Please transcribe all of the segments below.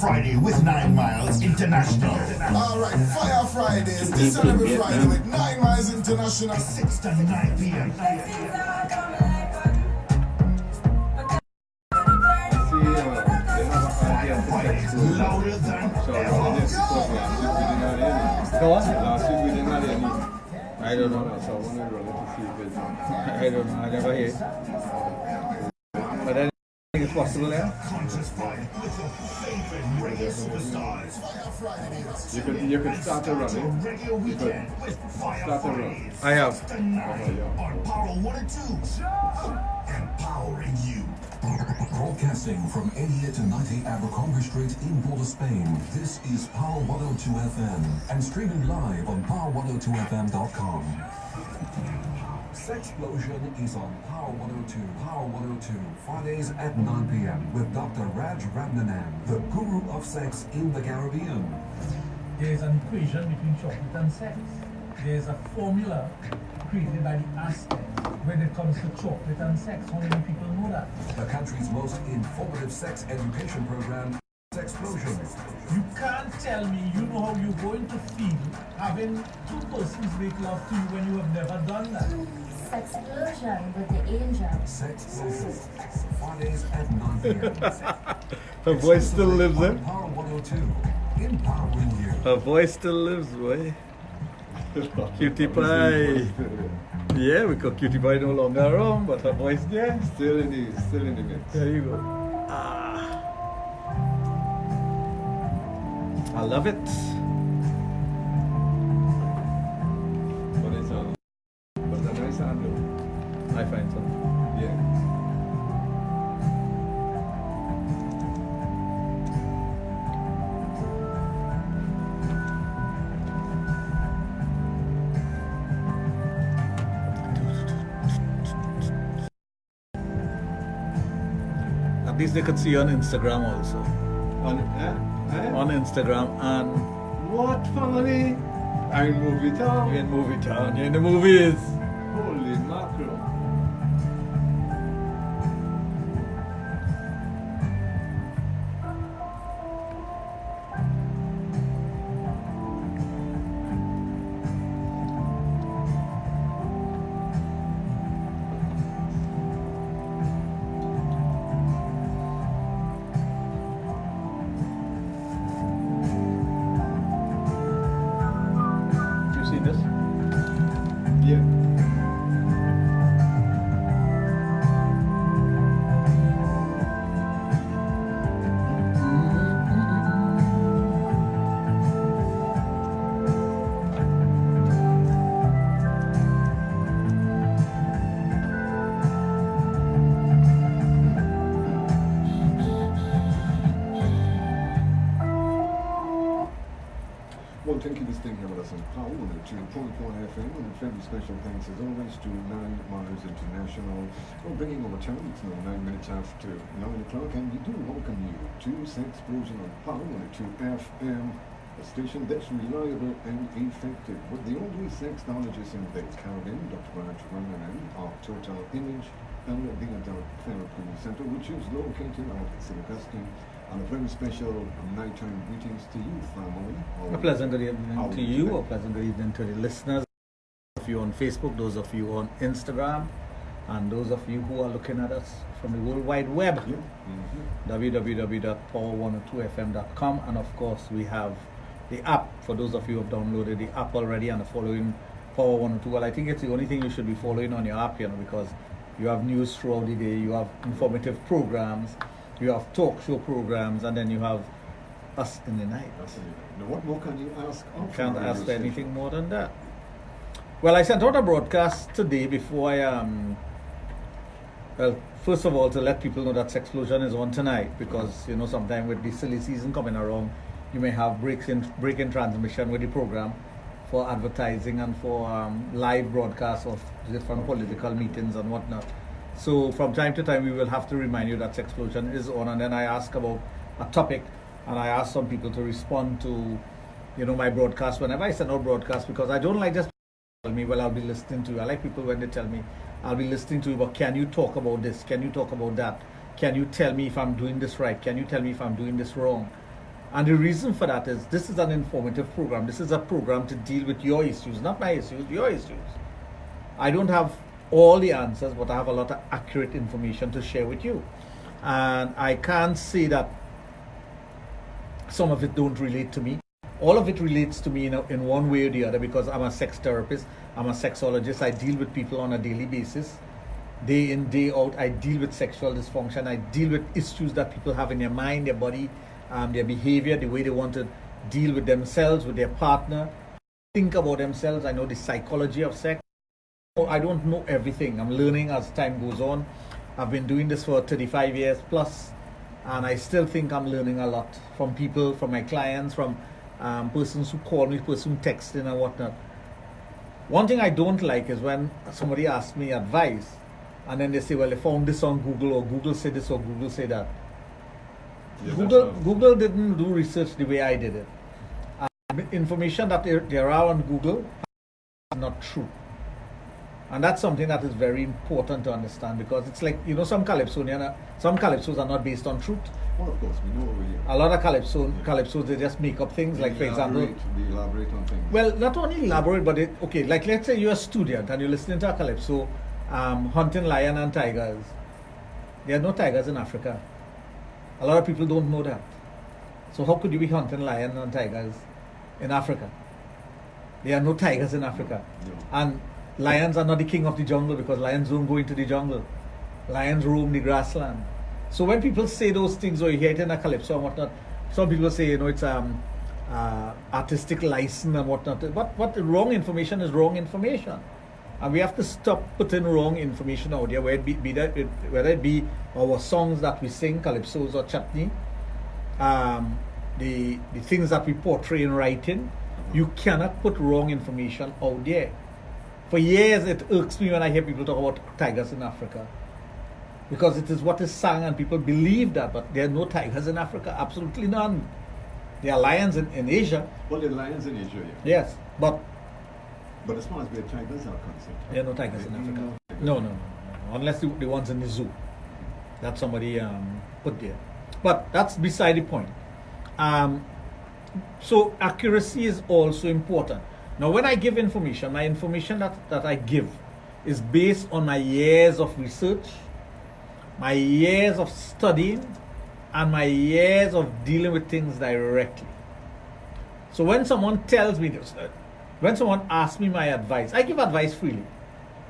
Friday with 9 Miles International. Alright, Fire Fridays. This on every Friday with 9 Miles International. 6 to 9 p.m. Louder than ever. Go on. Last week we didn't have any. I don't know. So I wanted to see if it's. I don't know. I never hear it. But then it's possible there. Conscious Fire with your favorite radio superstars. Fire Fridays. You could start a run. Radio weekend with Fire Start a run. Fridays. I have. 6 to 9 on Power 102. Empowering you. Broadcasting from 88 to 90 Abercrombie Street in Port of Spain, this is Power 102 FM and streaming live on power102fm.com. Sexplosion is on Power 102, Power 102, Fridays at 9 p.m. with Dr. Raj, the guru of sex in the Caribbean. There is an equation between chocolate and sex. There is a formula created by the Aztecs when it comes to chocolate and sex. How many people know that? The country's most informative sex education program, Sexplosion. You can't tell me you know how you're going to feel having two persons make love to you when you have never done that. Sexplosion with the angel. Sexplosion, Fridays at 9 p.m. Her voice still lives on in. Power 102, empowering you. Her voice still lives, boy. Cutie pie. Yeah, because Cutie pie no longer around, but her voice there. Still in the mix. There you go. I love it. But it's a nice handle. I find so. Yeah. At least they could see you on Instagram also. On Instagram and what family? I in movie you're town. in movie town, you're in the movies. Holy mackerel. You see this? Yeah. Well, thank you for staying here with us on Power 102.4 FM, and a very special thanks as always to 9 Miles International. We're bringing over time, it's now 9 minutes after 9 o'clock, and we do welcome you to Sexplosion on Power 102 FM, a station that's reliable and effective, with the only sexologist in the Caribbean, Dr. Raj, our total image, and the adult therapy center, which is located out at St. Augustine. And a very special nighttime greetings to you, family. A pleasant good evening to you, a pleasant good evening to the listeners. Those of you on Facebook, those of you on Instagram, and those of you who are looking at us from the World Wide Web, www.power102fm.com, and of course we have the app for those of you who have downloaded the app already and are following Power 102. Well, I think it's the only thing you should be following on your app, because you have news throughout the day, you have informative programs, you have talk show programs, and then you have us in the night. Now, what more can you ask? Can't ask for anything more than that. Well, I sent out a broadcast today before well, first of all, to let people know that Sexplosion is on tonight, because sometime with the silly season coming around, you may have break in transmission with the program for advertising and for live broadcasts of different political meetings and whatnot. So from time to time we will have to remind you that Sexplosion is on, and then I ask about a topic, and I ask some people to respond to my broadcast whenever I send out broadcasts, because I don't like just tell me, well, I'll be listening to you. I like people when they tell me, I'll be listening to you, but can you talk about this? Can you talk about that? Can you tell me if I'm doing this right? Can you tell me if I'm doing this wrong? And the reason for that is this is an informative program. This is a program to deal with your issues, not my issues, your issues. I don't have all the answers, but I have a lot of accurate information to share with you. And I can't say that some of it don't relate to me. All of it relates to me in one way or the other, because I'm a sex therapist, I'm a sexologist. I deal with people on a daily basis. Day in, day out, I deal with sexual dysfunction. I deal with issues that people have in their mind, their body, their behavior, the way they want to deal with themselves, with their partner, think about themselves. I know the psychology of sex. I don't know everything. I'm learning as time goes on. I've been doing this for 35 years plus, and I still think I'm learning a lot from people, from my clients, from persons who call me, persons who text in and whatnot. One thing I don't like is when somebody asks me advice and then they say, well, they found this on Google, or Google said this, or Google said that. Yeah, Google didn't do research the way I did it. Information that there are on Google is not true. And that's something that is very important to understand, because it's like, some calypsos are not based on truth. Well, of course, we know over here. A lot of calypsos, they just make up things. Like, for example, They elaborate on things. well, not only elaborate, but like let's say you're a student and you're listening to a calypso, hunting lion and tigers. There are no tigers in Africa. A lot of people don't know that. So how could you be hunting lion and tigers in Africa? There are no tigers in Africa. No. And lions are not the king of the jungle, because lions don't go into the jungle. Lions roam the grassland. So when people say those things, or you hear it in a calypso and whatnot, some people say, it's artistic license and whatnot. But the wrong information is wrong information. And we have to stop putting wrong information out there, whether it be our songs that we sing, calypsos or chutney, the things that we portray in writing. You cannot put wrong information out there. For years, it irks me when I hear people talk about tigers in Africa, because it is what is sung and people believe that, but there are no tigers in Africa, absolutely none. There are lions in Asia. Well, there are lions in Asia, yeah. Yes, but as far as where tigers are concerned, there are no tigers in Africa. No. No. Unless the ones in the zoo that somebody put there. But that's beside the point. So accuracy is also important. Now, when I give information, my information that I give is based on my years of research, my years of studying, and my years of dealing with things directly. So when someone tells me this, when someone asks me my advice, I give advice freely.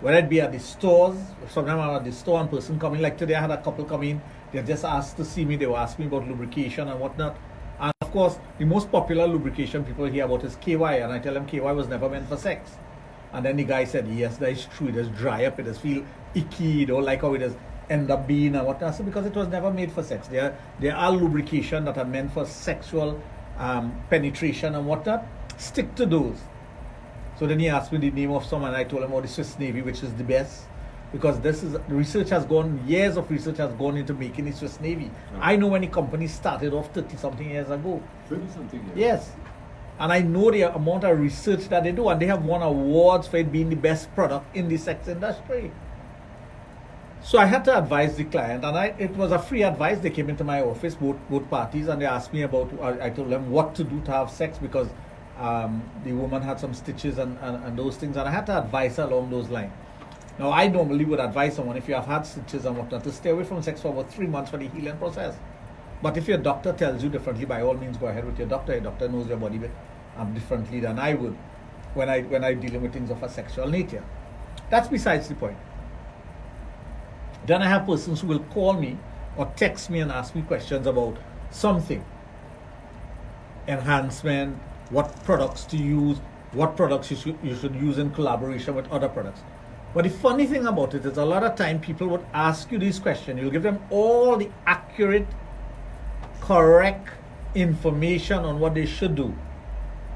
Whether it be at the stores, sometimes I'm at the store and person coming, like today I had a couple come in, they just asked to see me, they were asking me about lubrication and whatnot. And of course, the most popular lubrication people hear about is KY, and I tell them KY was never meant for sex. And then the guy said, yes, that is true, it does dry up, it does feel icky, you don't like how it does end up being and whatnot. So because it was never made for sex. There are lubrication that are meant for sexual penetration and whatnot. Stick to those. So then he asked me the name of some, and I told him about the Swiss Navy, which is the best, because years of research has gone into making the Swiss Navy. I know when the company started off 30-something years ago. 30-something years. Yes. And I know the amount of research that they do, and they have won awards for it being the best product in the sex industry. So I had to advise the client, and it was a free advice. They came into my office, both parties, and they asked me about, I told them what to do to have sex, because the woman had some stitches and those things, and I had to advise her along those lines. Now, I normally would advise someone, if you have had stitches and whatnot, to stay away from sex for about 3 months for the healing process. But if your doctor tells you differently, by all means, go ahead with your doctor. Your doctor knows your body differently than I would when I'm dealing with things of a sexual nature. That's besides the point. Then I have persons who will call me or text me and ask me questions about something. Enhancement, what products to use, what products you should use in collaboration with other products. But the funny thing about it is, a lot of time people would ask you these questions. You'll give them all the accurate, correct information on what they should do.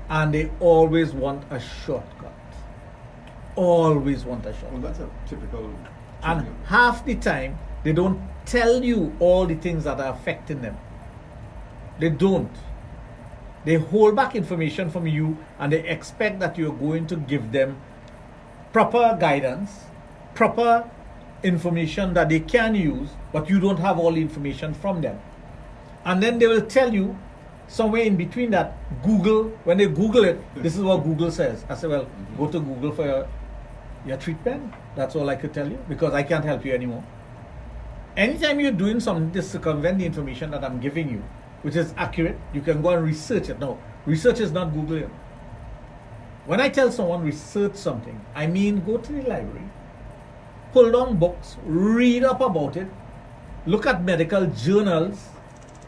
And they always want a shortcut. Always want a shortcut. Well, that's a typical... And half the time, they don't tell you all the things that are affecting them. They don't. They hold back information from you, and they expect that you're going to give them proper guidance, proper information that they can use, but you don't have all the information from them. And then they will tell you somewhere in between that, Google, when they Google it, this is what Google says. I say, well, go to Google for your treatment. That's all I could tell you, because I can't help you anymore. Anytime you're doing something to circumvent the information that I'm giving you, which is accurate, you can go and research it. No, research is not Googling. When I tell someone research something, I mean go to the library, pull down books, read up about it, look at medical journals,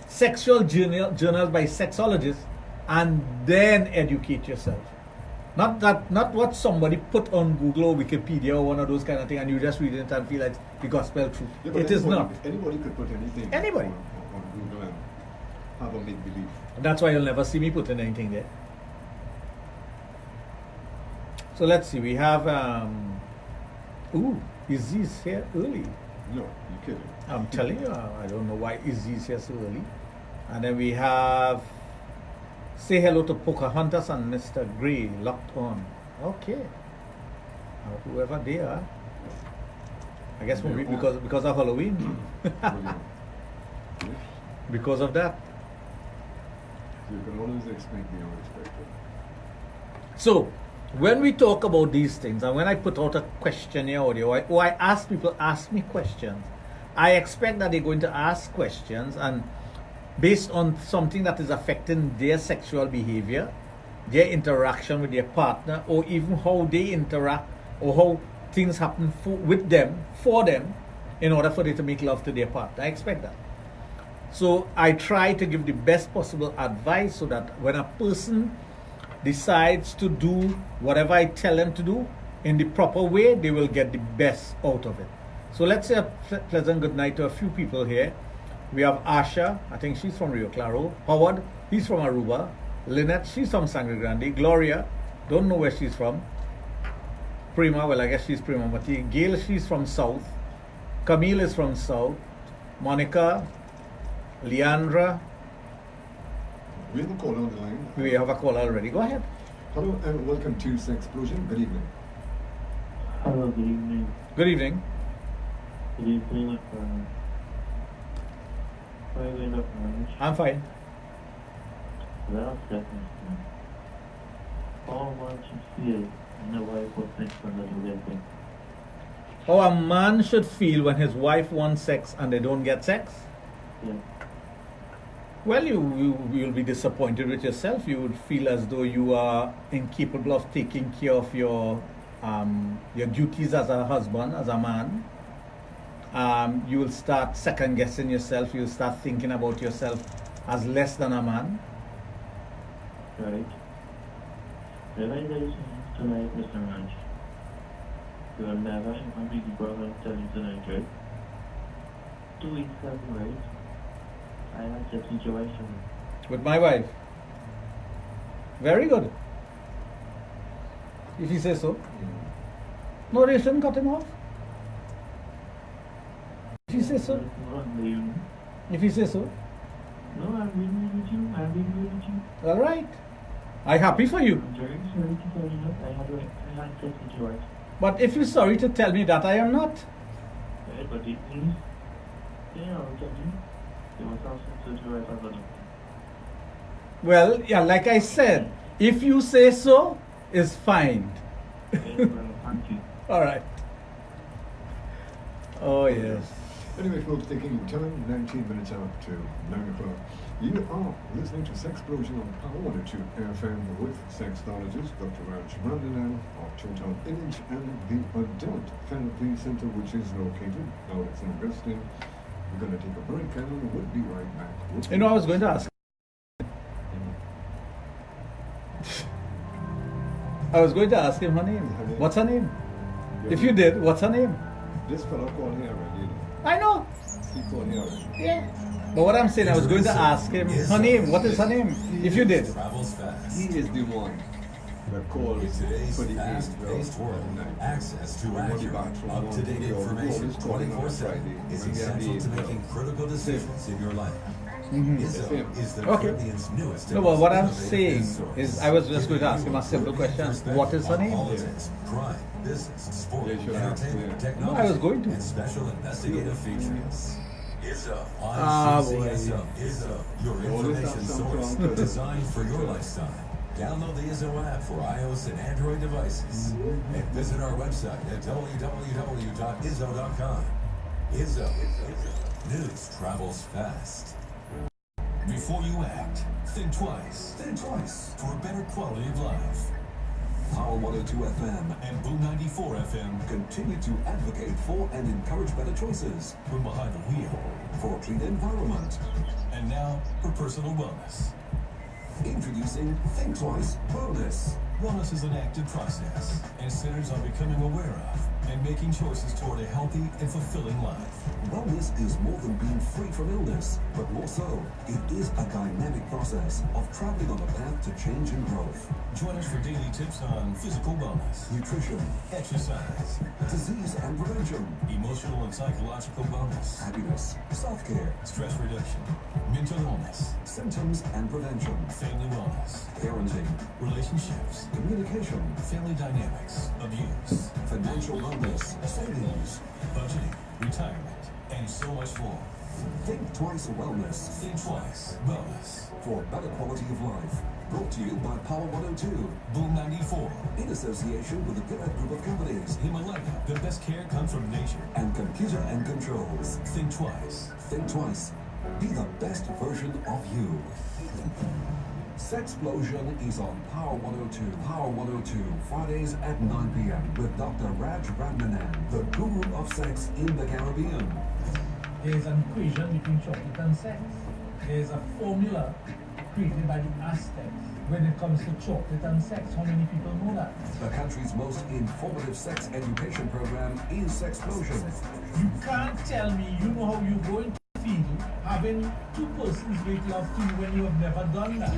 sexual journals by sexologists, and then educate yourself. Not what somebody put on Google or Wikipedia or one of those kind of things, and you just read it and feel like the gospel truth. Yeah, but It is not. Anybody could put anything Anybody. on Google and have a make-believe. That's why you'll never see me putting anything there. So let's see, we have Izzy's here early. No, you kidding. I'm telling you, I don't know why Izzy's here so early. And then we have say hello to Pocahontas and Mr. Gray locked on. Okay. Whoever they are. I guess maybe because of Halloween. Because of that. You can always expect the unexpected. So, when we talk about these things, and when I put out a questionnaire audio, or I ask people, ask me questions, I expect that they're going to ask questions, and based on something that is affecting their sexual behavior, their interaction with their partner, or even how they interact, or how things happen with them, for them, in order for them to make love to their partner. I expect that. So I try to give the best possible advice so that when a person decides to do whatever I tell them to do in the proper way, they will get the best out of it. So let's say a pleasant good night to a few people here. We have Asha, I think she's from Rio Claro. Howard, he's from Aruba. Lynette, she's from Sangre Grande. Gloria, don't know where she's from. Prima, well I guess she's Prima Mati. Gail, she's from South. Camille is from South. Monica, Leandra. We have a call on the line. We have a call already. Go ahead. Hello and welcome to Sexplosion. Good evening. Hello, good evening. Good evening. Good evening. How are you doing, Dr. Raj? I'm fine. Well, definitely. How much you feel when the wife was sex and doesn't get it? How a man should feel when his wife wants sex and they don't get sex? Yeah. Well, you'll be disappointed with yourself. You would feel as though you are incapable of taking care of your duties as a husband, as a man. You will start second guessing yourself. You'll start thinking about yourself as less than a man. Right. Well, I tell you tonight, Mr. Raj. You will never ever be the brother and tell you tonight, right? 2 weeks ago, right? I had such a situation. With my wife. Very good. If you say so. No, they shouldn't cut him off. If you say so. If you say so. No, I'm being with you. I'm being with you. All right. I'm happy for you. I'm very sorry to tell you that I had such a situation. But if you're sorry to tell me that, I am not. Right, but it means, yeah, I'll tell you. There was also such a situation. Well, yeah, like I said, if you say so, it's fine. Yes, well, thank you. All right. Oh, yes. Anyway, folks, taking time 19 minutes after 9 o'clock. You are listening to Sexplosion on Power 102 FM with Sexologist Dr. Raj Randanan of Total Image and the Adult Therapy Center, which is located out at St. Augustine. We're going to take a break and we'll be right back. You know, I was going to ask. I was going to ask him her name. What's her name? If you did, what's her name? This fellow called here already. I know. He called here already. Yeah. But what I'm saying, I was going to ask him her name. What is her name? If you did. Travels fast. He is the one that calls In today's for the fast-paced world, access to accurate, up-to-date information 24/7 is essential to making critical decisions in your life. Izzo is the Okay. Caribbean's newest. No, but what I'm innovative saying resource. is, I was just going to ask him a simple question. What is her name? Politics, crime, business, sport, Yeah, you should ask, entertainment, yeah. technology, No, I was going to. and special investigative features. Izzo. boy. Izzo, your All this information stuff source sounds designed for your lifestyle. Download the Izzo app for iOS and Android devices. And visit our website at www.izzo.com. Izzo. News travels fast. Before you act, think twice. Think twice for a better quality of life. Power 102 FM and Boom 94 FM continue to advocate for and encourage better choices from behind the wheel for a clean environment. And now for personal wellness. Introducing Think Twice Wellness. Wellness is an active process and centers on becoming aware of and making choices toward a healthy and fulfilling life. Wellness is more than being free from illness, but more so, it is a dynamic process of traveling on a path to change and growth. Join us for daily tips on physical wellness, nutrition, exercise, disease and prevention, emotional and psychological wellness, happiness, self-care, stress reduction, mental illness, symptoms and prevention, family wellness, parenting, relationships, communication, family dynamics, abuse, financial wellness, savings, budgeting, retirement, and so much more. Think Twice Wellness. Think Twice Wellness. For better quality of life. Brought to you by Power 102, Boom 94, in association with the Gillette Group of Companies, Himalaya, the best care comes from nature, and Computer and Controls. Think Twice. Think Twice. Be the best version of you. Sexplosion is on Power 102. Power 102, Fridays at 9 p.m. with Dr. Raj, the guru of sex in the Caribbean. There is an equation between chocolate and sex. There is a formula created by the Aztecs when it comes to chocolate and sex. How many people know that? The country's most informative sex education program is Sexplosion. You can't tell me you know how you're going to feel having two persons make love to you when you have never done that.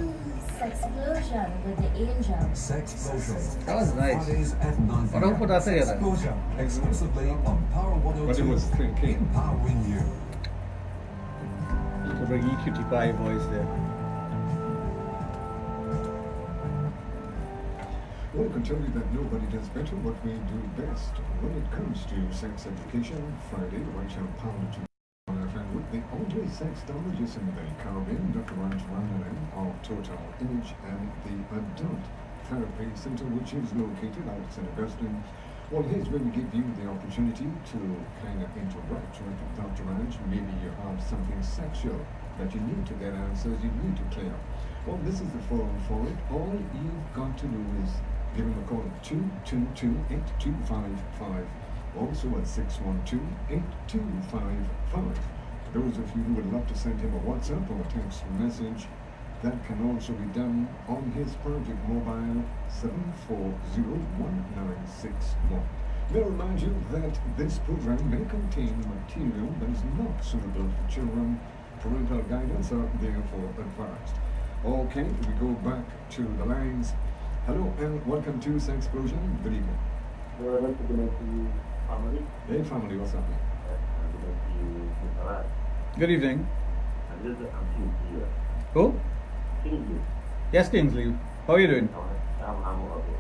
Sexplosion with the angel. Sexplosion. That was nice. Fridays at 9 Why don't put that together? Sexplosion. Exclusively on Power 102. But it was thinking. Empowering you. To bring cutie pie voice there. Well, I can tell you that nobody does better what we do best when it comes to sex education. Friday, watch out Power 2 FM with the only sexologist in the Caribbean, Dr. Raj of Total Image and the Adult Therapy Center, which is located out in St. Augustine. Well, here's where we give you the opportunity to kind of interact with Dr. Raj. Maybe you have something sexual that you need to get answers, you need to clear. Well, this is the forum for it. All you've got to do is give him a call at 222-8255. Also at 612-8255. For those of you who would love to send him a WhatsApp or a text message, that can also be done on his private mobile 7401961. May I remind you that this program may contain material that is not suitable for children. Parental guidance are therefore advised. Okay, we go back to the lines. Hello and welcome to Sexplosion. Good evening. I'd like to connect to you, family. Hey family, what's happening? I'd like to you, Dr. Raj. Good evening. And this is Kingsley. Who? Kingsley. Yes, Kingsley. How are you doing? I'm okay.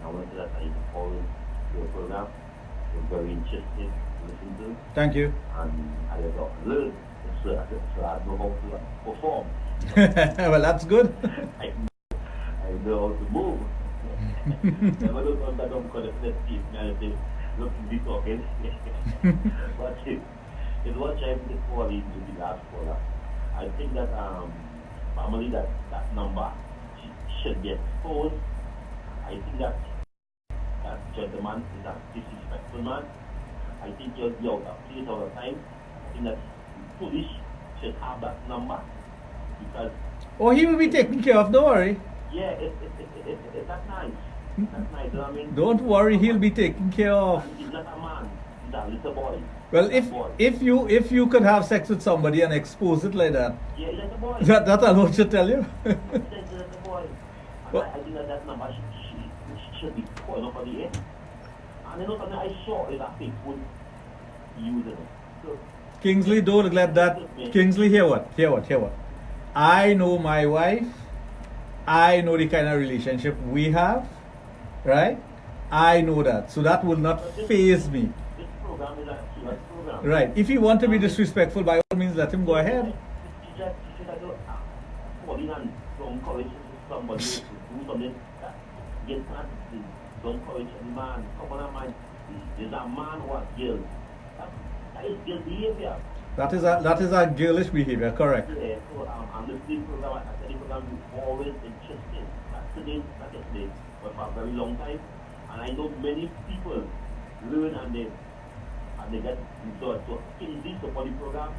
I wanted that I follow your program. It's very interesting to listen to. Thank you. And I have learned so I know how to perform. Well, that's good. I know how to move. Never look on that connected piece, man. Look to be talking. But it's what I'm calling to the last caller. I think that family that number should be exposed. I think that gentleman is a disrespectful man. I think you're out of place all the time. I think that police should have that number because Oh, he will be taken care of, don't worry. yeah, that's nice. That's nice. You know what I mean? Don't worry, he'll be taken care of. And he's not a man. He's a little boy. Well, He's a boy. if you could have sex with somebody and expose it like that, Yeah, he's a boy. that alone should tell you. He's a boy. And Well- I think that number should be called up on the air. And you know something I saw is that people using it. So, Kingsley, don't let that. Kingsley, hear what? I know my wife. I know the kind of relationship we have, right? I know that. So that will not faze me. this program is a serious program. Right. If you want to be disrespectful, by all means let him go ahead. Don't encourage somebody to do something that you can't do. Don't encourage a man. Come on, man. Is a man or a girl? That is girl behavior. That is a girlish behavior, correct? Yeah, so I'm listening to the program. I said the program is always interesting. Not today, not yesterday, but for a very long time. And I know many people learn and they get results. So please support the program.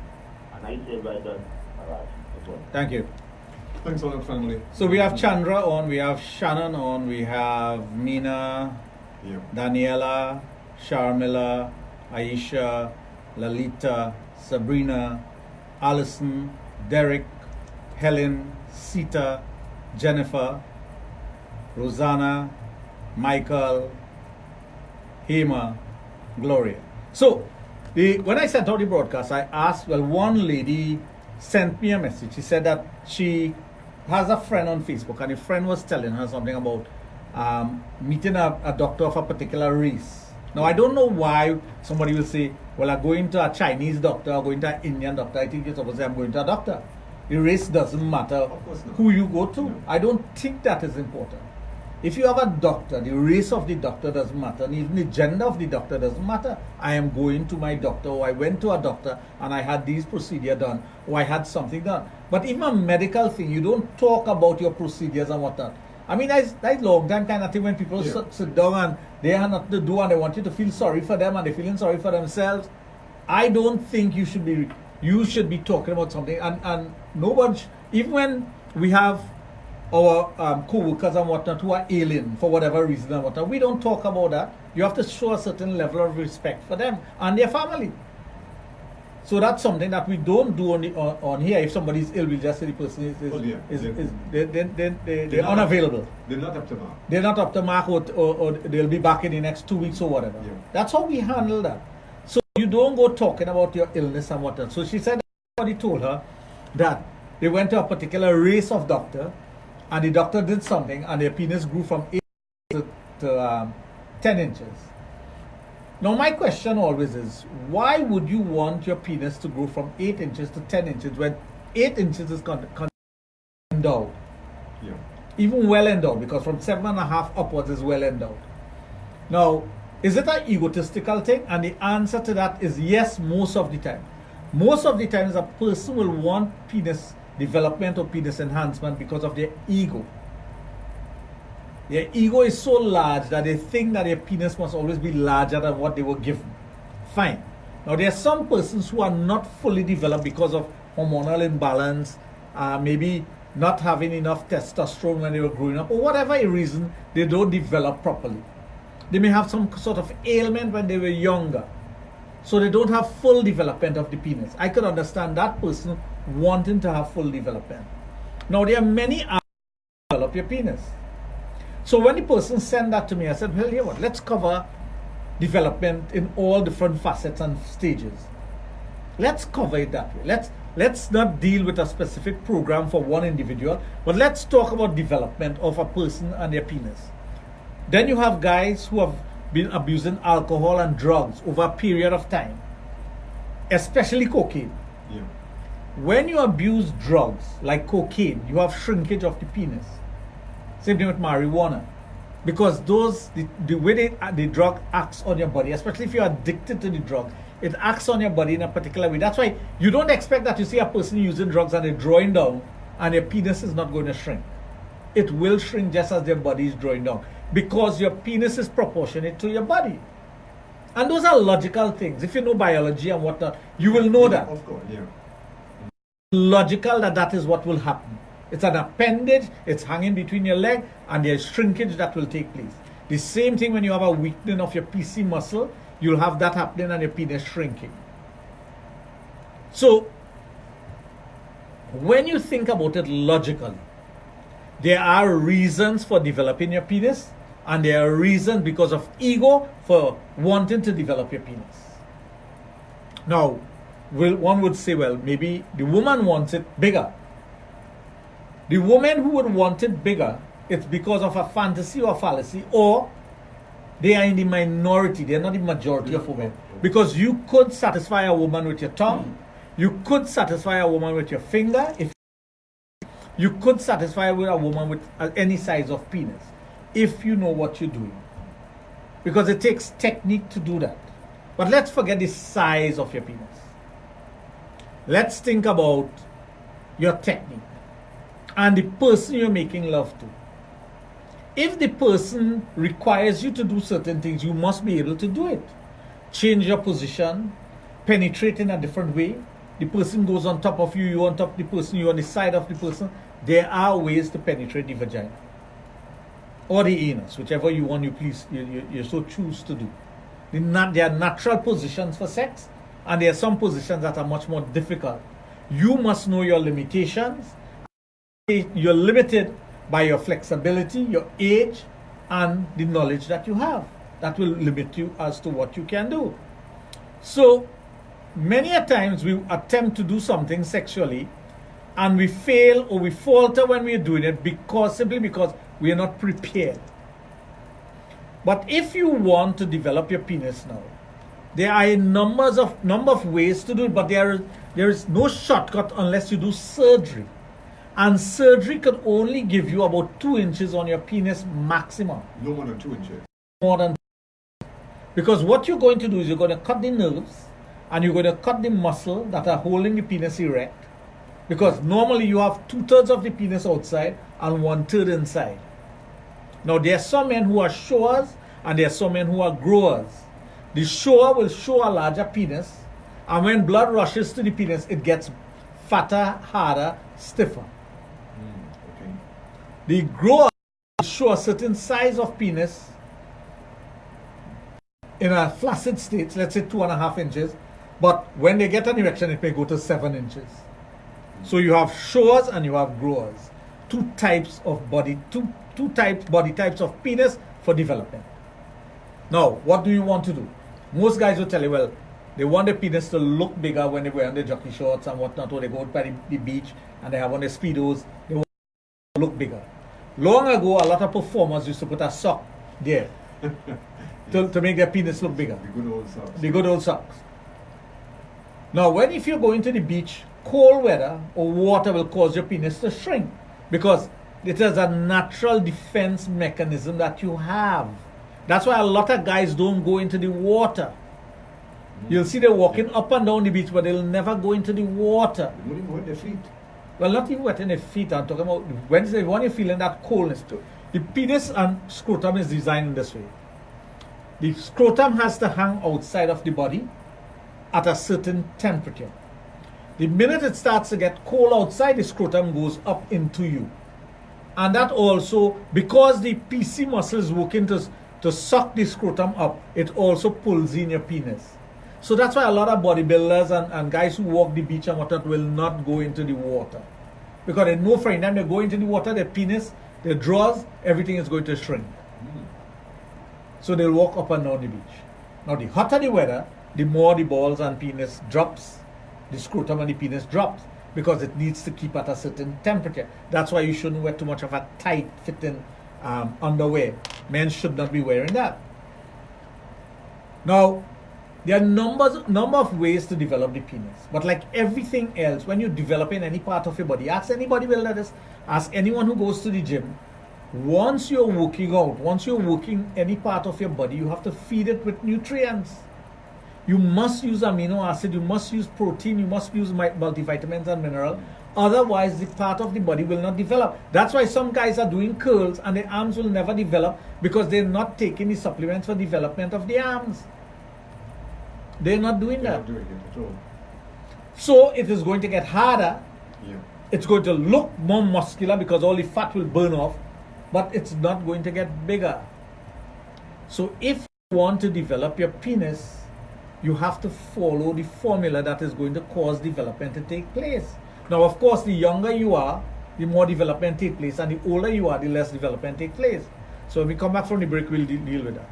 And I say well done, Raj. Thank you. Thanks a lot, family. So we have Chandra on, we have Shannon on, we have Mina, Yeah. Daniela, Sharmila, Aisha, Lalita, Sabrina, Allison, Derek, Helen, Sita, Jennifer, Rosanna, Michael, Hema, Gloria. So when I sent out the broadcast, I asked, well, one lady sent me a message. She said that she has a friend on Facebook, and the friend was telling her something about meeting a doctor of a particular race. Now, I don't know why somebody will say, well, I'm going to a Chinese doctor or going to an Indian doctor. I think you're supposed to say, I'm going to a doctor. The race doesn't matter Of course not. who you go to. No. I don't think that is important. If you have a doctor, the race of the doctor doesn't matter, and even the gender of the doctor doesn't matter. I am going to my doctor, or I went to a doctor and I had these procedure done, or I had something done. But even a medical thing, you don't talk about your procedures and whatnot. I mean, that's long time kind of thing when people sit down and they have nothing to do and they want you to feel sorry for them and they're feeling sorry for themselves. I don't think you should be talking about something, and nobody, even when we have our co-workers and whatnot who are alien for whatever reason and whatnot, we don't talk about that. You have to show a certain level of respect for them and their family. So that's something that we don't do on here. If somebody is ill, we just say the person they're unavailable. They're not up to mark. They're not up to mark, or they'll be back in the next 2 weeks or whatever. Yeah. That's how we handle that. So you don't go talking about your illness and whatnot. So she said somebody told her that they went to a particular race of doctor, and the doctor did something, and their penis grew from 8 to 10 inches. Now, my question always is, why would you want your penis to grow from 8 inches to 10 inches when 8 inches is endowed? Yeah. Even well endowed, because from 7.5 upwards is well endowed. Now, is it an egotistical thing? And the answer to that is yes, most of the time. Most of the times, a person will want penis development or penis enhancement because of their ego. Their ego is so large that they think that their penis must always be larger than what they were given. Fine. Now, there are some persons who are not fully developed because of hormonal imbalance, maybe not having enough testosterone when they were growing up, or whatever a reason, they don't develop properly. They may have some sort of ailment when they were younger, so they don't have full development of the penis. I could understand that person wanting to have full development. Now, there are many ways to develop your penis. So when the person sent that to me, I said, well, here what? Let's cover development in all different facets and stages. Let's cover it that way. Let's not deal with a specific program for one individual, but let's talk about development of a person and their penis. Then you have guys who have been abusing alcohol and drugs over a period of time, especially cocaine. Yeah. When you abuse drugs like cocaine, you have shrinkage of the penis. Same thing with marijuana, because the way the drug acts on your body, especially if you're addicted to the drug, it acts on your body in a particular way. That's why you don't expect that you see a person using drugs and they're drawing down and their penis is not going to shrink. It will shrink just as their body is drawing down, because your penis is proportionate to your body. And those are logical things. If you know biology and whatnot, you will know that. Of course, yeah. Logical that is what will happen. It's an appendage, it's hanging between your leg, and there's shrinkage that will take place. The same thing when you have a weakening of your PC muscle, you'll have that happening and your penis shrinking. So, when you think about it logically, there are reasons for developing your penis, and there are reasons because of ego for wanting to develop your penis. Now, one would say, well, maybe the woman wants it bigger. The woman who would want it bigger, it's because of a fantasy or fallacy, or they are in the minority. They're not the majority of women. Because you could satisfy a woman with your tongue, You could satisfy a woman with your finger. If you could satisfy with a woman with any size of penis, if you know what you're doing, because it takes technique to do that. But let's forget the size of your penis. Let's think about your technique and the person you're making love to. If the person requires you to do certain things, you must be able to do it. Change your position, penetrate in a different way. The person goes on top of you, you on top of the person, you on the side of the person. There are ways to penetrate the vagina or the anus, whichever you want, you so choose to do. There are natural positions for sex, and there are some positions that are much more difficult. You must know your limitations. You're limited by your flexibility, your age, and the knowledge that you have. That will limit you as to what you can do. So, many a times we attempt to do something sexually, and we fail or we falter when we're doing it simply because we are not prepared. But if you want to develop your penis now, there are a number of ways to do it, but there is no shortcut unless you do surgery. And surgery can only give you about 2 inches on your penis maximum. No more than 2 inches. More than, because what you're going to do is you're going to cut the nerves and you're going to cut the muscle that are holding the penis erect. Because normally you have 2/3 of the penis outside and 1/3 inside. Now there are some men who are showers and there are some men who are growers. The shower will show a larger penis, and when blood rushes to the penis, it gets fatter, harder, stiffer. Okay. The grower will show a certain size of penis in a flaccid state, let's say 2.5 inches, but when they get an erection, it may go to 7 inches. So you have showers and you have growers. Two types of body types of penis for development. Now, what do you want to do? Most guys will tell you, well, they want their penis to look bigger when they wear their jockey shorts and whatnot, or they go by the beach and they have on their speedos. They want to look bigger. Long ago, a lot of performers used to put a sock there to make their penis look bigger. The good old socks. The good old socks. Now, if you're going to the beach, cold weather or water will cause your penis to shrink because it is a natural defense mechanism that you have. That's why a lot of guys don't go into the water. You'll see they're walking up and down the beach, but they'll never go into the water. They won't even wet their feet. Well, not even wetting their feet. I'm talking about when you're feeling that coldness too. The penis and scrotum is designed in this way. The scrotum has to hang outside of the body at a certain temperature. The minute it starts to get cold outside, the scrotum goes up into you. And that also, because the PC muscle is working to suck the scrotum up, it also pulls in your penis. So that's why a lot of bodybuilders and guys who walk the beach and whatnot will not go into the water. Because they know for any time they go into the water, their penis, their drawers, everything is going to shrink. So they'll walk up and down the beach. Now the hotter the weather, the more the balls and penis drops, the scrotum and the penis drops, because it needs to keep at a certain temperature. That's why you shouldn't wear too much of a tight fitting underwear. Men should not be wearing that. Now, there are number of ways to develop the penis. But like everything else, when you're developing any part of your body, ask anybody will let us, ask anyone who goes to the gym, once you're working any part of your body, you have to feed it with nutrients. You must use amino acid, you must use protein, you must use multivitamins and mineral. Otherwise, the part of the body will not develop. That's why some guys are doing curls and their arms will never develop because they're not taking the supplements for development of the arms. They're not doing that. Not doing it at all. So it is going to get harder. Yeah. It's going to look more muscular because all the fat will burn off, but it's not going to get bigger. So if you want to develop your penis, you have to follow the formula that is going to cause development to take place. Now, of course, the younger you are, the more development takes place, and the older you are, the less development takes place. So when we come back from the break, we'll deal with that.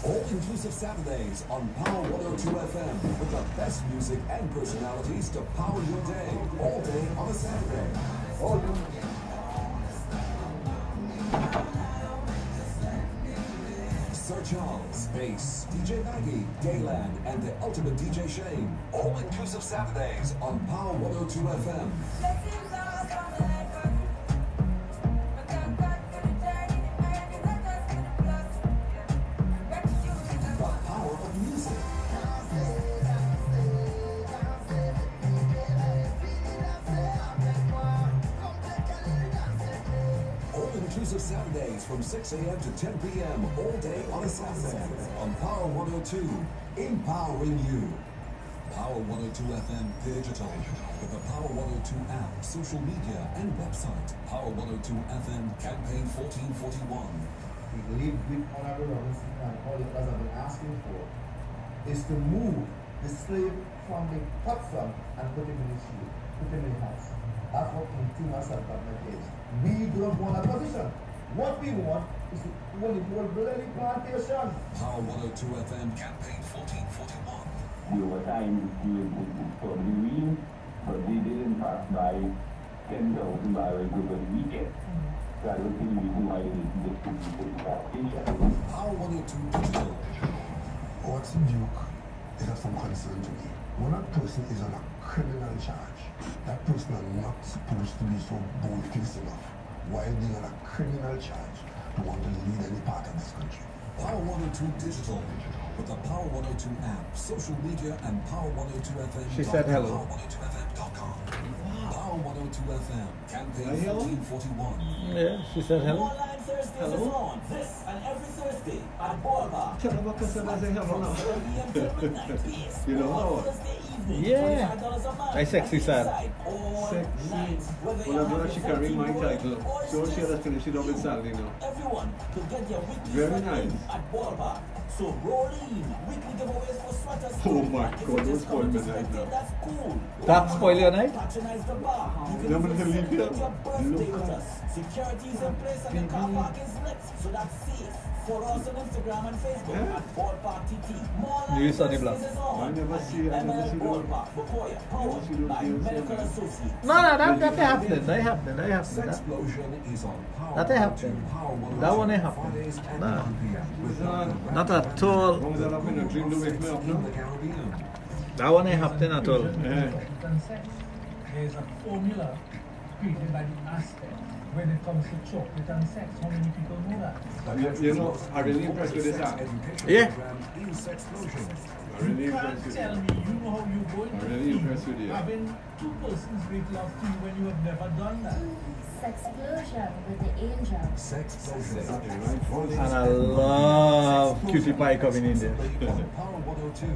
All-inclusive Saturdays on Power 102 FM with the best music and personalities to power your day, all day on a Saturday. Ace, DJ Maggie, Gayland, and the ultimate DJ Shane. All-inclusive Saturdays on Power 102 FM. The power of music. All-inclusive Saturdays from 6 a.m. to 10 p.m. all day on a Saturday on Power 102, empowering you. Power 102 FM Digital with the Power 102 app, social media, and website. Power 102 FM Campaign 1441. We believe with Honorable Robinson and all the others have been asking for is to move the slave from the platform and put him in the shield, put him in the house. That's what Intimas and government is. We don't want a position. What we want is to own the whole bloody plantation. Power 102 FM Campaign 1441. The overtime would probably win, but they didn't pass by 10,000 barrels over the weekend. So I don't think the reason why they just put the plantation. Power 102 Digital. What's Duke is of some concern to me. When a person is on a criminal charge, that person is not supposed to be so bold-faced enough. Why are they on a criminal charge to want to lead any part of this country? Power 102 Digital with the Power 102 app, social media, and Power 102 FM. She said hello. Power102fm.com. Power 102 FM Campaign 1441. Yeah, she said hello. Online Thursdays is on. This and every Thursday at Ballpark. Tell them what customer they have on now. You know? Yeah. I sexy sad. Sexy. Well, I'm not she carrying my title. So she has finished it off with Saturday now. Everyone could get their weekly Very Sunday nice. at Ballpark. So roll in. Weekly giveaways for sweaters. Oh my God, don't spoil me right now. That's cool. That spoil your night? Patronize the bar. You can I'm even gonna leave celebrate here. your birthday Look with at- us. Security is in place and the car park is lit. So that's safe. Follow us on Instagram and Facebook Yeah. at Ballpark TT. More News live on the block. Thursdays is on. I never at see- the I never ML see the- Ballpark, Bukoya, powered see the by deals Medical on. Associates. No, that happening. That happening. That happening. That. Sexplosion is on Power That 102, happened. Power 102 That one ain't happened. Fridays at Nah. 9 p.m. with Dr. Not Raj at all. Long as I'm in a dream to wake me up in now. the Caribbean. That one ain't happening at all. There is a formula created by the Aztecs when it comes to chocolate and sex. How many people know that? You know, I'm really impressed with this app. Yeah. In Sexplosion. I'm really You impressed can't with tell it. me you know how you're going to I'm really feel impressed with you. having two persons make love to you when you have never done that. Sexplosion with the angel. Sexplosion. And I love cutie pie coming in there. On Power 102,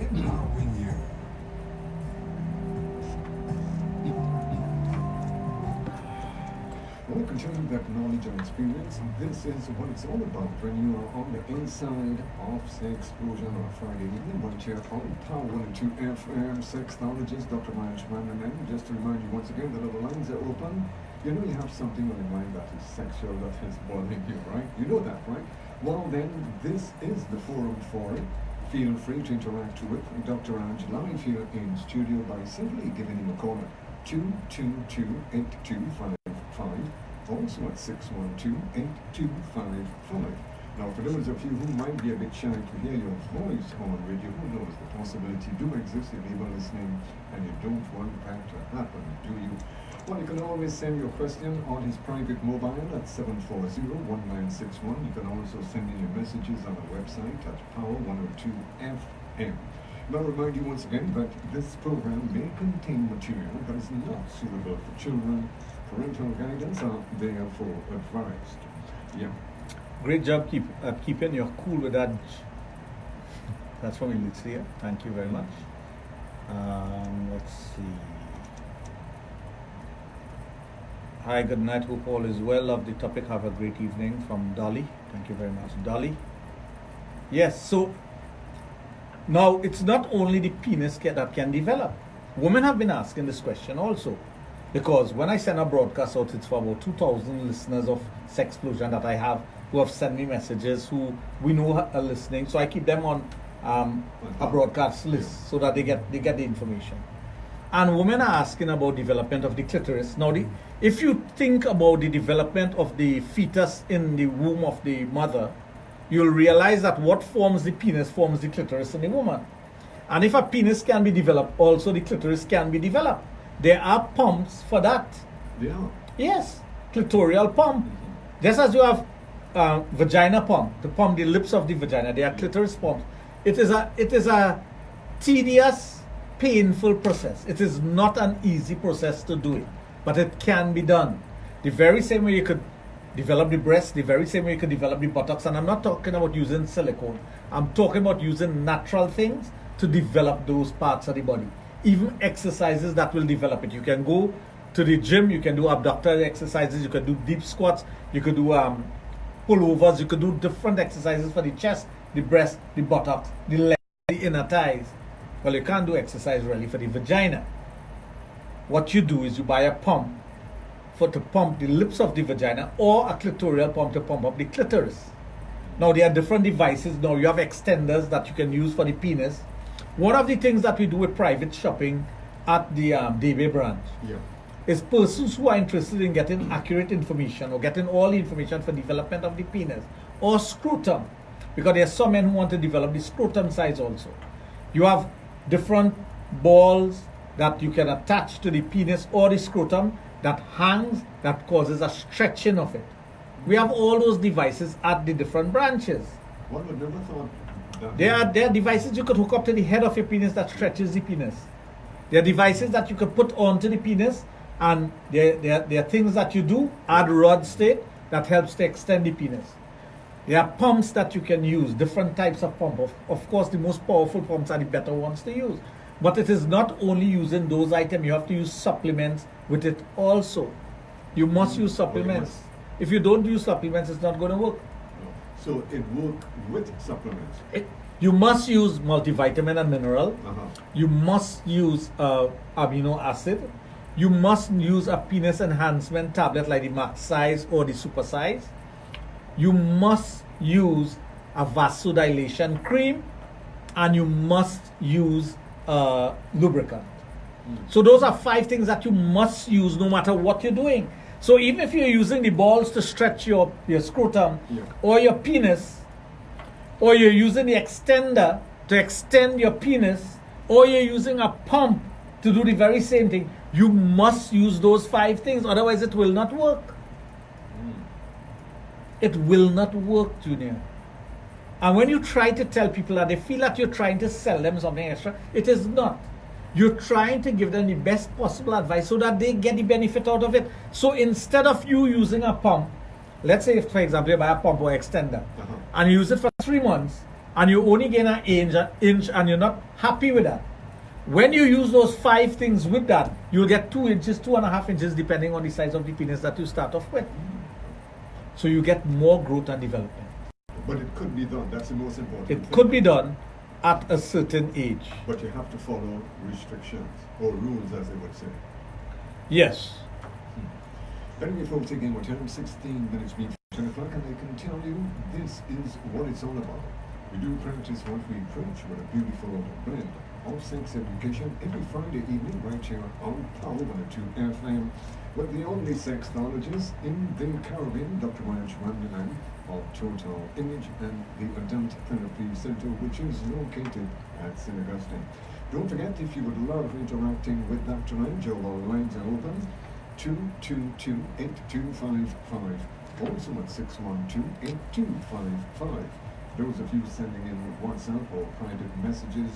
empowering you. Well, continuing that knowledge and experience, this is what it's all about when you are on the inside of Sexplosion on a Friday evening, right here on Power 102 FM, Sexologist, Dr. Raj, and just to remind you once again that the lines are open. You know you have something on your mind that is sexual, that is bothering you, right? You know that, right? Well then, this is the forum for it. Feel free to interact with Dr. Raj live here in studio by simply giving him a call at 222-8255, also at 612-8255. Now, for those of you who might be a bit shy to hear your voice on radio, who knows, the possibility do exist if you're listening and you don't want that to happen, do you? Well, you can always send your question on his private mobile at 740-1961. You can also send in your messages on our website at Power 102 FM. Now, I remind you once again that this program may contain material that is not suitable for children. Parental guidance are therefore advised. Yeah. Great job keeping your cool with that. That's from Elixir. Thank you very much. Let's see. Hi, good night. Hope all is well. Love the topic. Have a great evening from Dolly. Thank you very much, Dolly. Yes, so now it's not only the penis that can develop. Women have been asking this question also. Because when I send a broadcast out, it's for about 2,000 listeners of Sexplosion that I have who have sent me messages who we know are listening. So I keep them on a broadcast list so that they get the information. And women are asking about development of the clitoris. Now, if you think about the development of the fetus in the womb of the mother, you'll realize that what forms the penis forms the clitoris in the woman. And if a penis can be developed, also the clitoris can be developed. There are pumps for that. Yeah. Yes, clitoral pump. Just as you have vagina pump, to pump the lips of the vagina, there are clitoris pumps. It is a tedious, painful process. It is not an easy process to do it, but it can be done. The very same way you could develop the breast, the very same way you could develop the buttocks. And I'm not talking about using silicone. I'm talking about using natural things to develop those parts of the body. Even exercises that will develop it. You can go to the gym, you can do abductor exercises, you can do deep squats, you could do pullovers, you could do different exercises for the chest, the breast, the buttocks, the legs, the inner thighs. Well, you can't do exercise really for the vagina. What you do is you buy a pump to pump the lips of the vagina, or a clitoral pump to pump up the clitoris. Now there are different devices. Now you have extenders that you can use for the penis. One of the things that we do with private shopping at the DB branch is persons who are interested in getting accurate information or getting all the information for development of the penis or scrotum, because there are some men who want to develop the scrotum size also. You have different balls that you can attach to the penis or the scrotum that hangs, that causes a stretching of it. We have all those devices at the different branches. One would never thought that. There are devices you could hook up to the head of your penis that stretches the penis. There are devices that you could put onto the penis, and there are things that you do, add rod state, that helps to extend the penis. There are pumps that you can use, different types of pump. Of course, the most powerful pumps are the better ones to use. But it is not only using those items, you have to use supplements with it also. You must use supplements. If you don't use supplements, it's not going to work. So it works with supplements? You must use multivitamin and mineral. You must use amino acid. You must use a penis enhancement tablet like the max size or the super size. You must use a vasodilation cream, and you must use lubricant. So those are 5 things that you must use no matter what you're doing. So even if you're using the balls to stretch your scrotum or your penis, or you're using the extender to extend your penis, or you're using a pump to do the very same thing, you must use those 5 things, otherwise it will not work. It will not work, Junior. And when you try to tell people that, they feel that you're trying to sell them something extra. It is not. You're trying to give them the best possible advice so that they get the benefit out of it. So instead of you using a pump, let's say, if, for example, you buy a pump or extender, and you use it for 3 months, and you only gain an inch, and you're not happy with that. When you use those 5 things with that, you'll get 2 inches, 2.5 inches, depending on the size of the penis that you start off with. So you get more growth and development. But it could be done. That's the most important thing. It could be done at a certain age. But you have to follow restrictions, or rules, as they would say. Yes. Anyway, folks, again, we're 16 minutes before 10 o'clock, and I can tell you this is what it's all about. We do practice what we preach with a beautiful blend of sex education every Friday evening right here on Power 102 FM with the only sexologist in the Caribbean, Dr. Raj of Total Image and the Adult Therapy Center, which is located at St. Augustine. Don't forget, if you would love interacting with Dr. Raj, our lines are open 222-8255, also at 612-8255. Those of you sending in WhatsApp or private messages,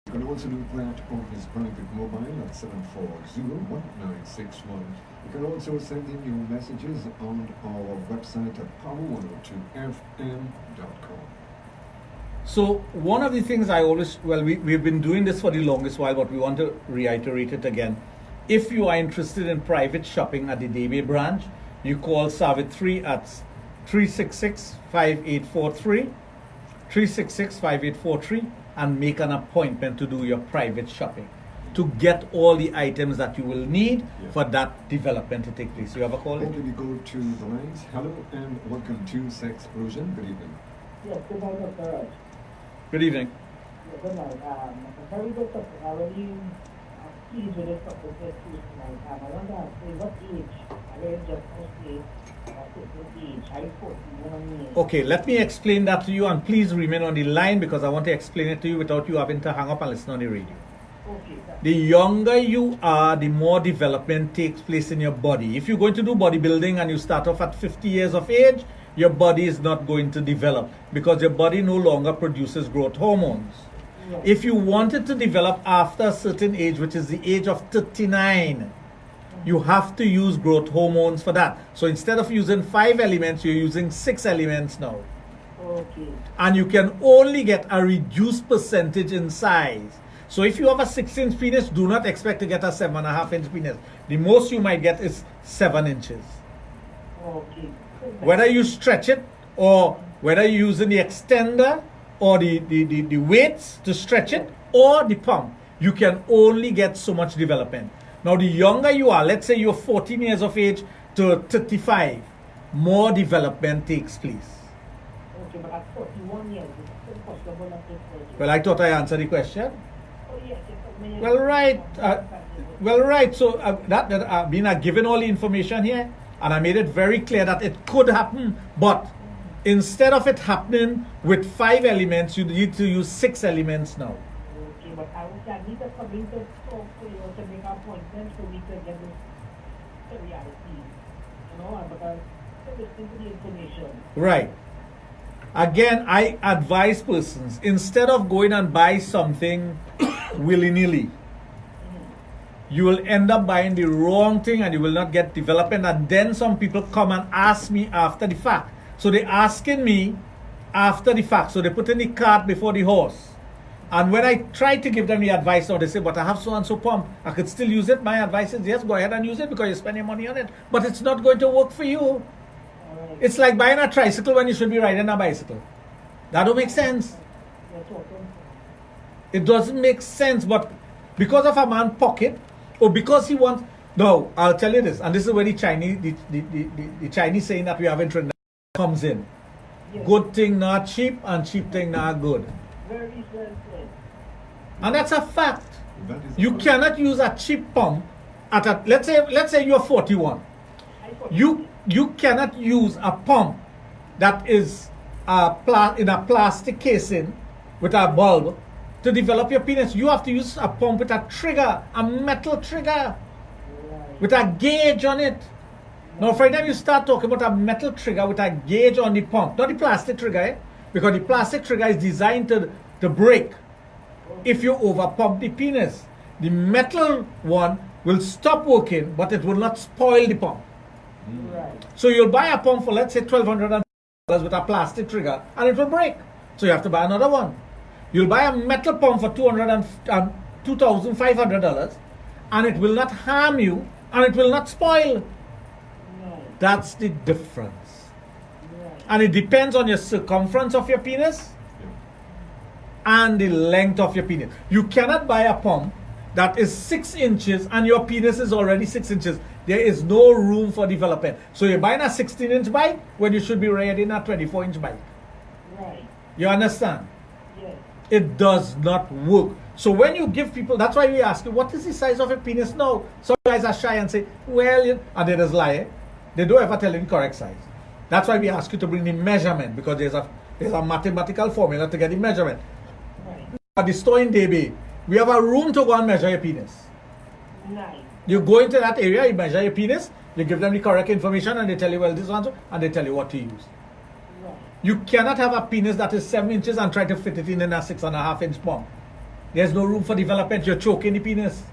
you can also do that on his private mobile at 740-1961. You can also send in your messages on our website at power102fm.com. So one of the things I always, we've been doing this for the longest while, but we want to reiterate it again. If you are interested in private shopping at the DB branch, you call Savitri at 366-5843, 366-5843, and make an appointment to do your private shopping, to get all the items that you will need for that development to take place. You have a call? Okay, we go to the lines. Hello and welcome to Sexplosion. Good evening. Yes, good night, Dr. Raj. Good evening. Yeah, good night. Very good topic. When you pleased with this topic tonight, I want to ask you what age, I really just mostly certain age. I'm 41 years. Okay, let me explain that to you, and please remain on the line because I want to explain it to you without you having to hang up and listen on the radio. Okay, sir. The younger you are, the more development takes place in your body. If you're going to do bodybuilding and you start off at 50 years of age, your body is not going to develop because your body no longer produces growth hormones. Yes. If you wanted to develop after a certain age, which is the age of 39, you have to use growth hormones for that. So instead of using 5 elements, you're using 6 elements now. Okay. And you can only get a reduced percentage in size. So if you have a 6-inch penis, do not expect to get a 7.5-inch penis. The most you might get is 7 inches. Okay. Whether you stretch it or whether you're using the extender or the weights to stretch it or the pump, you can only get so much development. Now, the younger you are, let's say you're 14 years of age to 35, more development takes place. Okay, but at 41 years, it's impossible at this age. Well, I thought I answered the question. Oh, yes, yes. Well, right. So that being I've given all the information here, and I made it very clear that it could happen, but instead of it happening with 5 elements, you need to use 6 elements now. Okay, but I need to come in to talk to you to make an appointment for me to get the reality. You know, because to listen to the information. Right. Again, I advise persons, instead of going and buy something willy-nilly, you will end up buying the wrong thing and you will not get development. And then some people come and ask me after the fact. So they're asking me after the fact. So they put in the cart before the horse. And when I try to give them the advice, now they say, but I have so-and-so pump. I could still use it. My advice is, yes, go ahead and use it because you're spending money on it. But it's not going to work for you. It's like buying a tricycle when you should be riding a bicycle. That don't make sense. It doesn't make sense, but because of a man's pocket, or because he wants... No, I'll tell you this, and this is where the Chinese saying that we have in Trinidad comes in. Yes. Good thing not cheap, and cheap thing not good. Very well said. And that's a fact. You cannot use a cheap pump at a... Let's say you're 41. You cannot use a pump that is in a plastic casing with a bulb to develop your penis. You have to use a pump with a trigger, a metal trigger, with a gauge on it. Now, for example, you start talking about a metal trigger with a gauge on the pump, not the plastic trigger, because the plastic trigger is designed to break if you over pump the penis. The metal one will stop working, but it will not spoil the pump. Right. So you'll buy a pump for, let's say, $1,200 with a plastic trigger, and it will break. So you have to buy another one. You'll buy a metal pump for $2,500, and it will not harm you, and it will not spoil. Right. That's the difference. Right. And it depends on your circumference of your penis and the length of your penis. You cannot buy a pump that is 6 inches and your penis is already 6 inches. There is no room for development. So you're buying a 16-inch bike when you should be riding a 24-inch bike. Right. You understand? Yes. It does not work. So when you give people, that's why we ask you, what is the size of your penis now? Some guys are shy and say, well, and they just lie. They don't ever tell you the correct size. That's why we ask you to bring the measurement, because there's a mathematical formula to get the measurement. Right. At the store in DB, we have a room to go and measure your penis. Nice. You go into that area, you measure your penis, you give them the correct information, and they tell you, well, this one, and they tell you what to use. Right. You cannot have a penis that is 7 inches and try to fit it in a 6.5-inch pump. There's no room for development. You're choking the penis.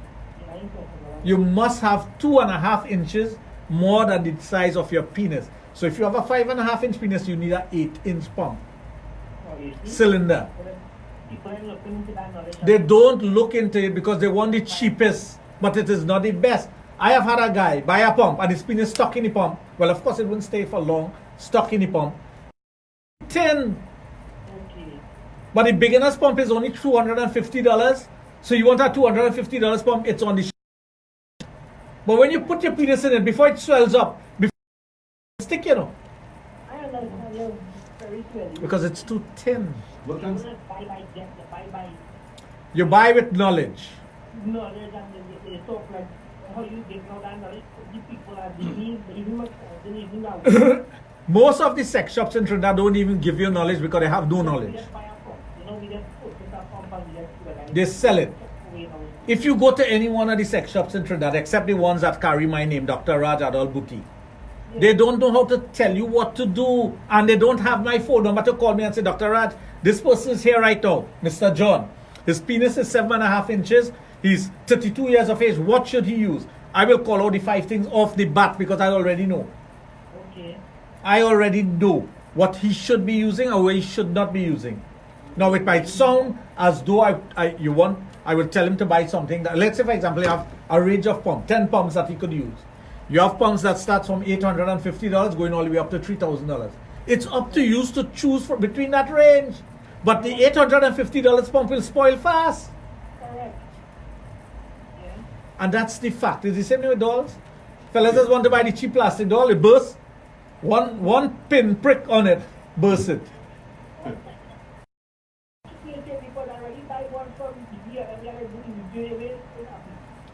You must have 2.5 inches more than the size of your penis. So if you have a 5.5-inch penis, you need an 8-inch pump. Cylinder. They don't look into it because they want the cheapest, but it is not the best. I have had a guy buy a pump and his penis stuck in the pump. Well, of course, it wouldn't stay for long. Stuck in the pump. 10. Okay. But the beginner's pump is only $250. So you want a $250 pump, it's on the But when you put your penis in it, before it swells up, before it stick, you know. I understand very clearly. Because it's too thin. What can buy You buy with knowledge. knowledge and they talk like how you get now that knowledge, the people are even now. Most of the sex shops in Trinidad don't even give you knowledge because they have no knowledge. They sell it. If you go to any one of the sex shops in Trinidad, except the ones that carry my name, Dr. Raj Adult Boutique, they don't know how to tell you what to do, and they don't have my phone number to call me and say, Dr. Raj, this person is here right now, Mr. John. His penis is 7.5 inches. He's 32 years of age. What should he use? I will call out the 5 things off the bat because I already know. Okay. I already know what he should be using or what he should not be using. Now it might sound as though I will tell him to buy something that, let's say for example, you have a range of pumps, 10 pumps that he could use. You have pumps that start from $850 going all the way up to $3,000. It's up to you to choose between that range. But the $850 pump will spoil fast. Correct. Yeah. And that's the fact. It's the same thing with dolls. Fellas just want to buy the cheap plastic doll, it bursts. One pin prick on it, bursts it.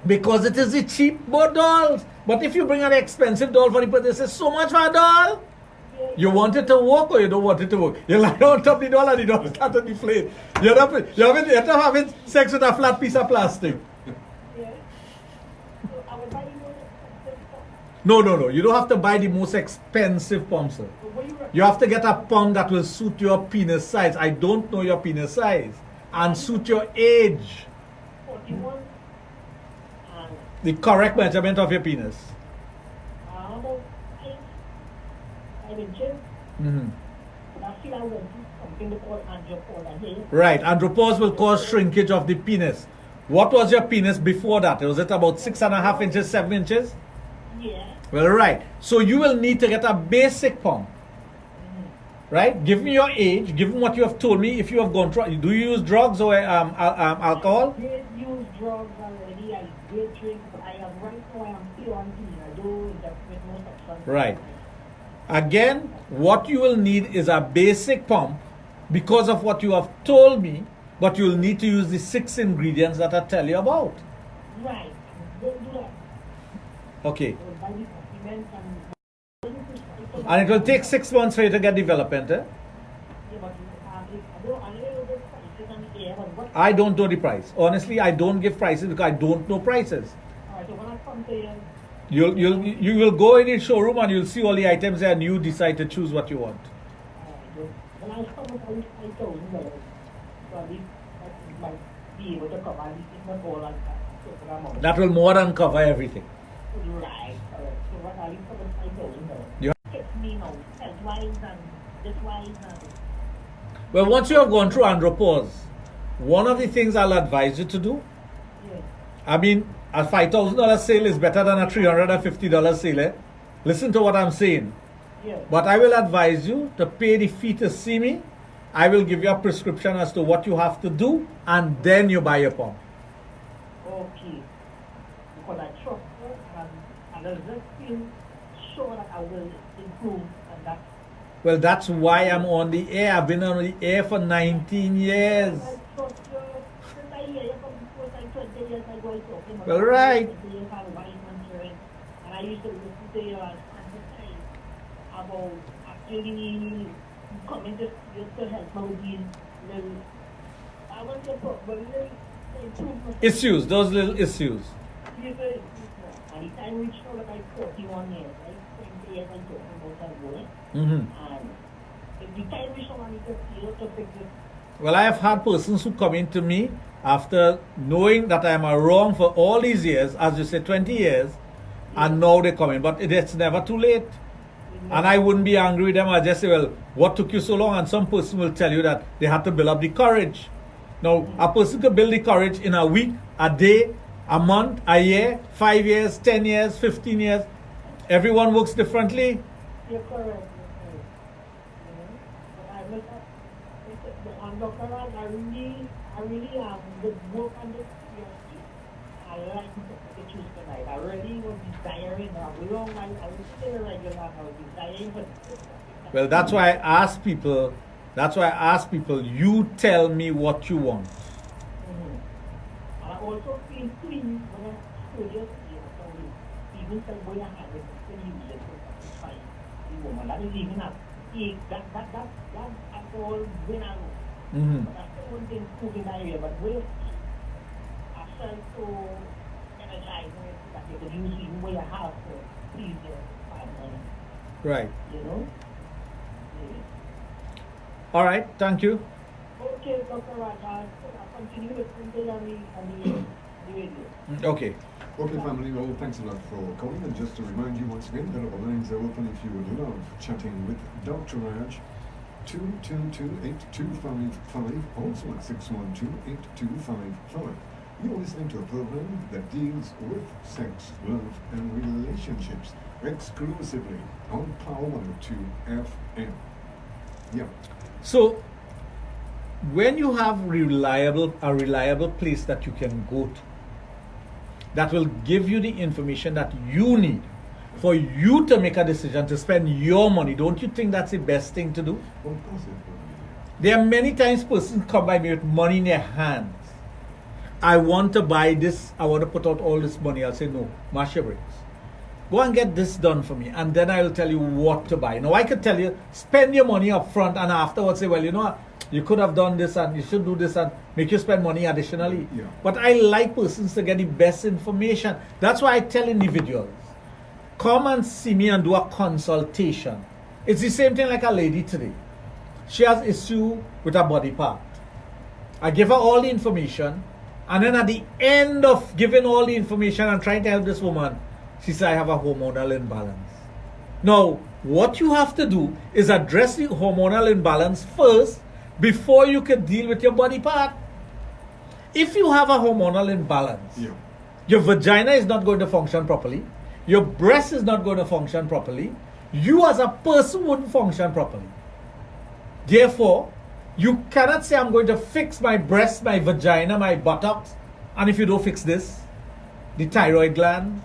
Because it is the cheap dolls. But if you bring an expensive doll for the person, this is so much for a doll. You want it to work or you don't want it to work? You lie on top of the doll and the doll starts to deflate. You're not having sex with a flat piece of plastic. No. You don't have to buy the most expensive pump, sir. You have to get a pump that will suit your penis size. I don't know your penis size. And suit your age. 41. The correct measurement of your penis. About 5 inches. Mm-hmm. But I feel I went through something called andropause. Right. Andropause will cause shrinkage of the penis. What was your penis before that? Was it about 6.5 inches, 7 inches? Yeah. Well, right. So you will need to get a basic pump. Right? Give me your age. Give me what you have told me. If you have gone through, do you use drugs or alcohol? I did use drugs already. I did drink, but I am right now. I am still on clean. I do just with no substance. Right. Again, what you will need is a basic pump because of what you have told me, but you will need to use the 6 ingredients that I tell you about. Right. Don't do that. Okay. I'll buy the supplements And it will take 6 months for you to get development, eh? I don't know the price. Honestly, I don't give prices because I don't know prices. Alright, so when I come to You will go in the showroom and you'll see all the items there and you decide to choose what you want. when I come with all these $5,000, so at least I might be able to cover at least if not all that certain amount. That will more than cover everything. Right, correct. So what at least cover $5,000. You Gets me now, health-wise and this-wise and... Well, once you have gone through andropause, one of the things I'll advise you to do, I mean, a $5,000 sale is better than a $350 sale. Eh? Listen to what I'm saying. But I will advise you to pay the fee to see me. I will give you a prescription as to what you have to do, and then you buy your pump. Okay. Because I trust her and I just feel sure that I will improve and that. Well, that's why I'm on the air. I've been on the air for 19 years. Well, right. And I used to listen to you and emphasize about actually coming to help my with I want to improve issues, those little issues. And the time reached now that I'm 41 years, right? 20 years I'm talking about that boy. And if the time reached now I need to fix it. Well, I have had persons who come in to me after knowing that I am wrong for all these years, as you say, 20 years, and now they come in. But it's never too late. And I wouldn't be angry with them. I just say, well, what took you so long? And some person will tell you that they had to build up the courage. Now, a person could build the courage in a week, a day, a month, a year, 5 years, 10 years, 15 years. Everyone works differently. You're correct. Dr. Raj, I really the work on this PhD. I like to choose tonight. I really was desiring a long time. I was still regular. I was desiring for. Well, that's why I ask people. You tell me what you want. And I also feel clean when I study. even the way I had it, still use it to fight the woman. That is even up. That's all when I know. But I still wouldn't think cooking area, but where I felt so energized that you could use even where I have to please your partner. Right. You know? All right, thank you. Okay, Dr. Raj, I'll continue listening on the radio. Okay. Okay, family, well, thanks a lot for calling. And just to remind you once again that our lines are open if you would love chatting with Dr. Raj. 222-8255, also at 612-8255. You're listening to a program that deals with sex, love, and relationships exclusively on Power 102 FM. Yeah. So, when you have a reliable place that you can go to, that will give you the information that you need for you to make a decision to spend your money, don't you think that's the best thing to do? Well, of course it will be. There are many times persons come by me with money in their hands. I want to buy this, I want to put out all this money. I'll say, no, mash your brakes. Go and get this done for me, and then I will tell you what to buy. Now, I could tell you, spend your money up front, and afterwards say, well, you know what, you could have done this, and you should do this, and make you spend money additionally. Yeah. But I like persons to get the best information. That's why I tell individuals, come and see me and do a consultation. It's the same thing like a lady today. She has issue with her body part. I give her all the information, and then at the end of giving all the information and trying to help this woman, she said, I have a hormonal imbalance. Now, what you have to do is address the hormonal imbalance first before you can deal with your body part. If you have a hormonal imbalance, your vagina is not going to function properly, your breast is not going to function properly, you as a person wouldn't function properly. Therefore, you cannot say, I'm going to fix my breast, my vagina, my buttocks, and if you don't fix this, the thyroid gland,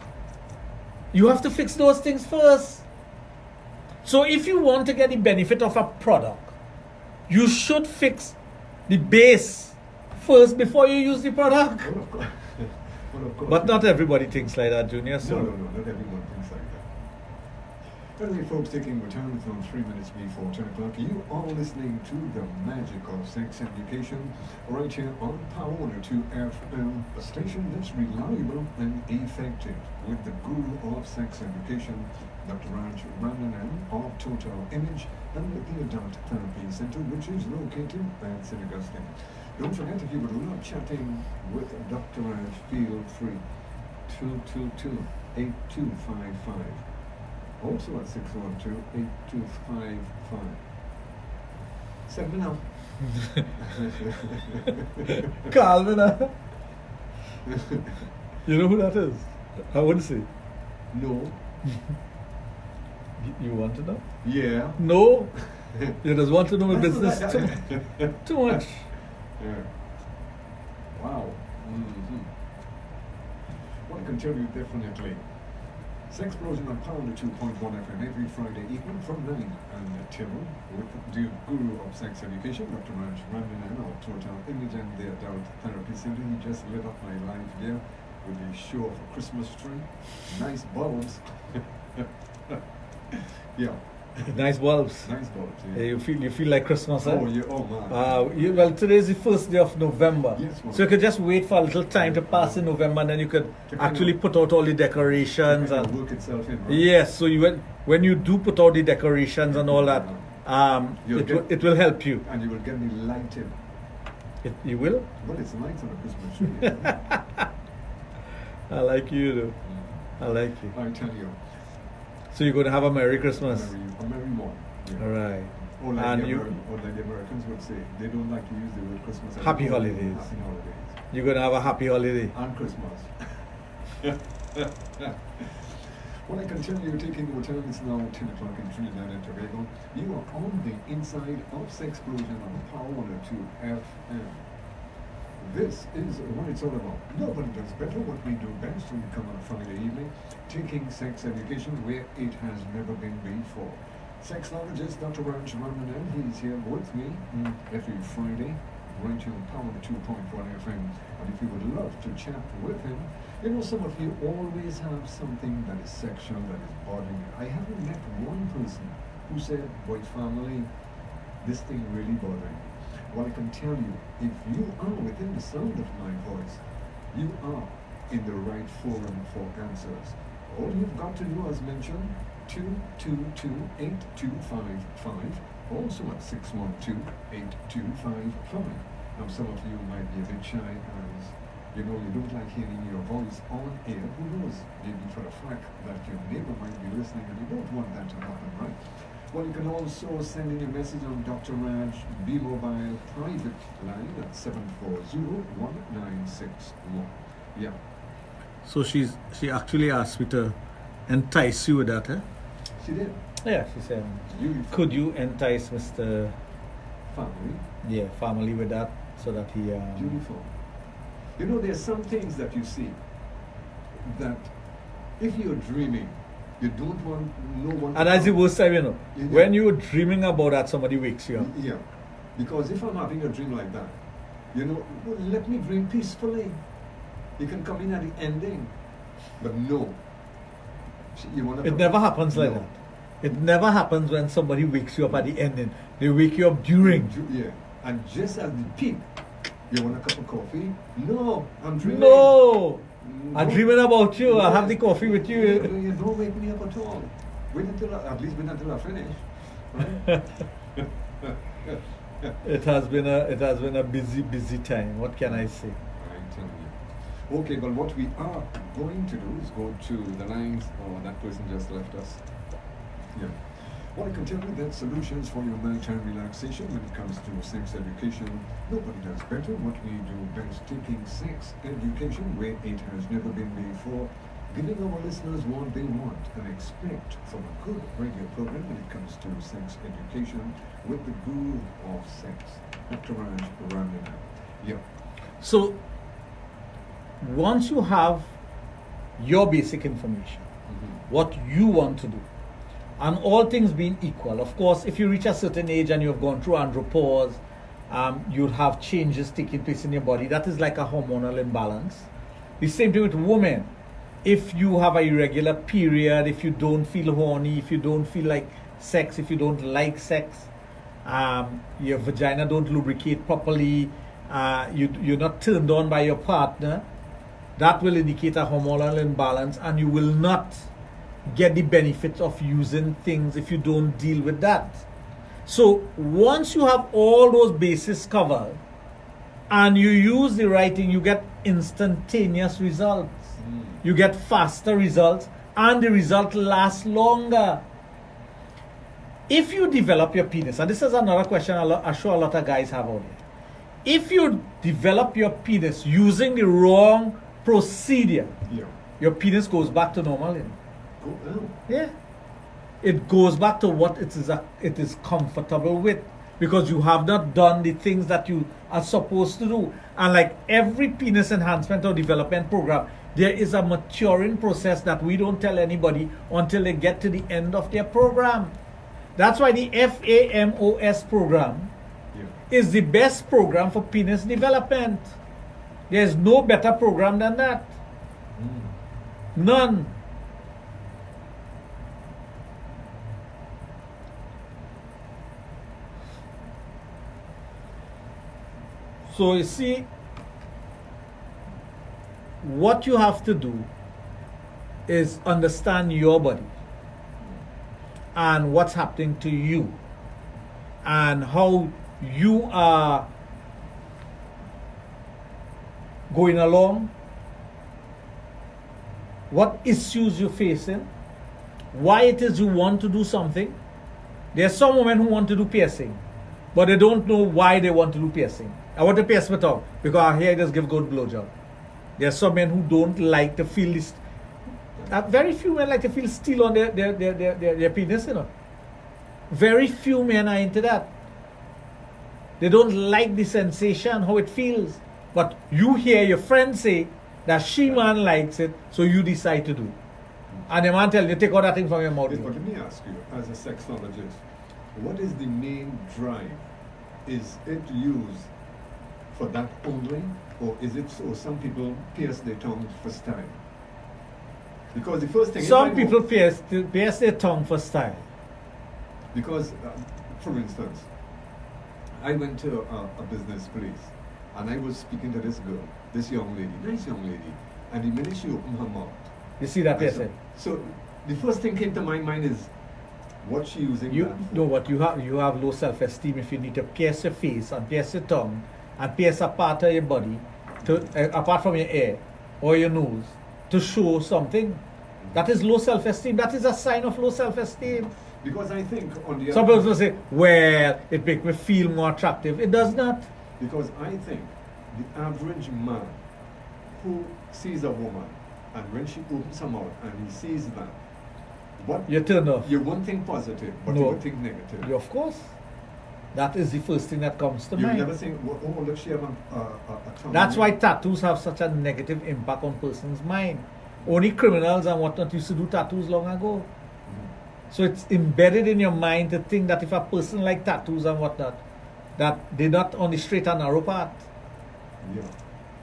you have to fix those things first. So if you want to get the benefit of a product, you should fix the base first before you use the product. Well, of course. Well, of course. But not everybody thinks like that, Junior. So. No, not everyone thinks like that. Anyway, folks, taking return from 3 minutes before 10 o'clock, you are listening to the magic of sex education right here on Power 102 FM, a station that's reliable and effective with the guru of sex education, Dr. Raj of Total Image and the Adult Therapy Center, which is located at St. Augustine. Don't forget, if you would love chatting with Dr. Raj, feel free. 222-8255. Also at 612-8255. Send me now. Calvin, you know who that is? I wouldn't say. No. You want to know? Yeah. No. You just want to know my business too much. Yeah. Wow. Mm-hmm. Well, I can tell you definitely. Sexplosion on Power 2.1 FM every Friday evening from 9 until with the guru of sex education, Dr. Raj of Total Image and the Adult Therapy Center. He just lit up my life there with the show of a Christmas tree. Nice bulbs. Yeah. Nice bulbs. Nice bulbs, yeah. You feel like Christmas, Oh, eh? yeah, oh man. Well, today is the first day of November. Yes, so you could just wait for a little time to pass in November, and then you could actually put out all the decorations and work itself in, right? Yes, so when you do put out the decorations and all that, it will help you. And you will get me lighted. You will? Well, it's lights on a Christmas tree. I like you, though. I like you. I tell you. So you're going to have a Merry Christmas. A Merry one. Yeah. All right. Or like the Americans would say, they don't like to use the word Christmas. Happy holidays. Happy holidays. You're going to have a happy holiday. And Christmas. Well, I can tell you, taking your time, it's now 10 o'clock in Trinidad and Tobago. You are on the inside of Sexplosion on Power 102 FM. This is what it's all about. Nobody does better what we do best when we come on a Friday evening, taking sex education where it has never been before. Sexologist Dr. Raj, he's here with me every Friday right here on Power 2.1 FM. And if you would love to chat with him, you know, some of you always have something that is sexual, that is bothering you. I haven't met one person who said, boy, family, this thing really bothering me. Well, I can tell you, if you are within the sound of my voice, you are in the right forum for answers. All you've got to do, as mentioned, 222-8255, also at 612-8255. Now, some of you might be a bit shy as, you know, you don't like hearing your voice on air. Who knows? Maybe for a fact that your neighbor might be listening and you don't want that to happen, right? Well, you can also send in your message on Dr. Raj B-Mobile private line at 740-1961. Yeah. So she actually asked me to entice you with that, eh? She did? Yeah, she said, could you entice Mr. Family? Yeah, family with that so that he... Beautiful. You know, there's some things that you see that if you're dreaming, you don't want no one... And that's the worst time, you know. Yeah. When you're dreaming about that, somebody wakes you up. Yeah. Because if I'm having a dream like that, you know, well, let me dream peacefully. You can come in at the ending. But no. You want to it never happens like that. It never happens when somebody wakes you up at the ending. They wake you up during. Yeah. And just at the peak, you want a cup of coffee? No, I'm dreaming. No! I'm dreaming about you. Yeah. I'll have the coffee with you. You don't wake me up at all. Wait until at least wait until I finish. Right? It has been a busy time. What can I say? I tell you. Okay, but what we are going to do is go to the lines. Oh, that person just left us. Yeah. Well, I can tell you that solutions for your nighttime relaxation when it comes to sex education, nobody does better. What we do best, taking sex education where it has never been before, giving our listeners what they want and expect from a good radio program when it comes to sex education with the guru of sex, Dr. Raj rounded up. Yeah. So, once you have your basic information, what you want to do, and all things being equal, of course, if you reach a certain age and you've gone through andropause, you'd have changes taking place in your body. That is like a hormonal imbalance. The same thing with women. If you have a irregular period, if you don't feel horny, if you don't feel like sex, if you don't like sex, your vagina don't lubricate properly, you're not turned on by your partner, that will indicate a hormonal imbalance, and you will not get the benefits of using things if you don't deal with that. So once you have all those bases covered and you use the right thing, you get instantaneous results. You get faster results, and the result lasts longer. If you develop your penis, and this is another question I'm sure a lot of guys have out here. If you develop your penis using the wrong procedure, your penis goes back to normal. You know? Yeah, it goes back to what it is comfortable with, because you have not done the things that you are supposed to do. And like every penis enhancement or development program, there is a maturing process that we don't tell anybody until they get to the end of their program. That's why the FAMOS program is the best program for penis development. There's no better program than that. None. So you see, what you have to do is understand your body and what's happening to you and how you are going along, what issues you're facing, why it is you want to do something. There are some women who want to do piercing, but they don't know why they want to do piercing. I want to pierce my tongue because I hear I just give good blowjob. There are some men who don't like to feel this. Very few men like to feel steel on their penis, you know. Very few men are into that. They don't like the sensation, how it feels. But you hear your friend say that she man likes it, so you decide to do it. And the man tell you, take all that thing from your mouth. But let me ask you, as a sexologist, what is the main drive? Is it used for that only, or is it so some people pierce their tongues for style? Because the first thing... Some people pierce their tongue for style. Because, for instance, I went to a business place and I was speaking to this girl, this young lady, nice young lady, and the minute she opened her mouth... You see that, yes, sir? So the first thing came to my mind is, what she using that for? No, what you have low self-esteem if you need to pierce your face and pierce your tongue and pierce a part of your body, apart from your ear or your nose, to show something. That is low self-esteem. That is a sign of low self-esteem. Because I think on the some people will say, well, it makes me feel more attractive. It does not. Because I think the average man who sees a woman and when she opens her mouth and he sees that, what you turn off. You won't think positive, but you won't think negative. You, of course. That is the first thing that comes to mind. You never think, oh, look, she have a tongue. That's why tattoos have such a negative impact on a person's mind. Only criminals and whatnot used to do tattoos long ago. So it's embedded in your mind to think that if a person like tattoos and whatnot, that they're not on the straight and narrow path. Yeah.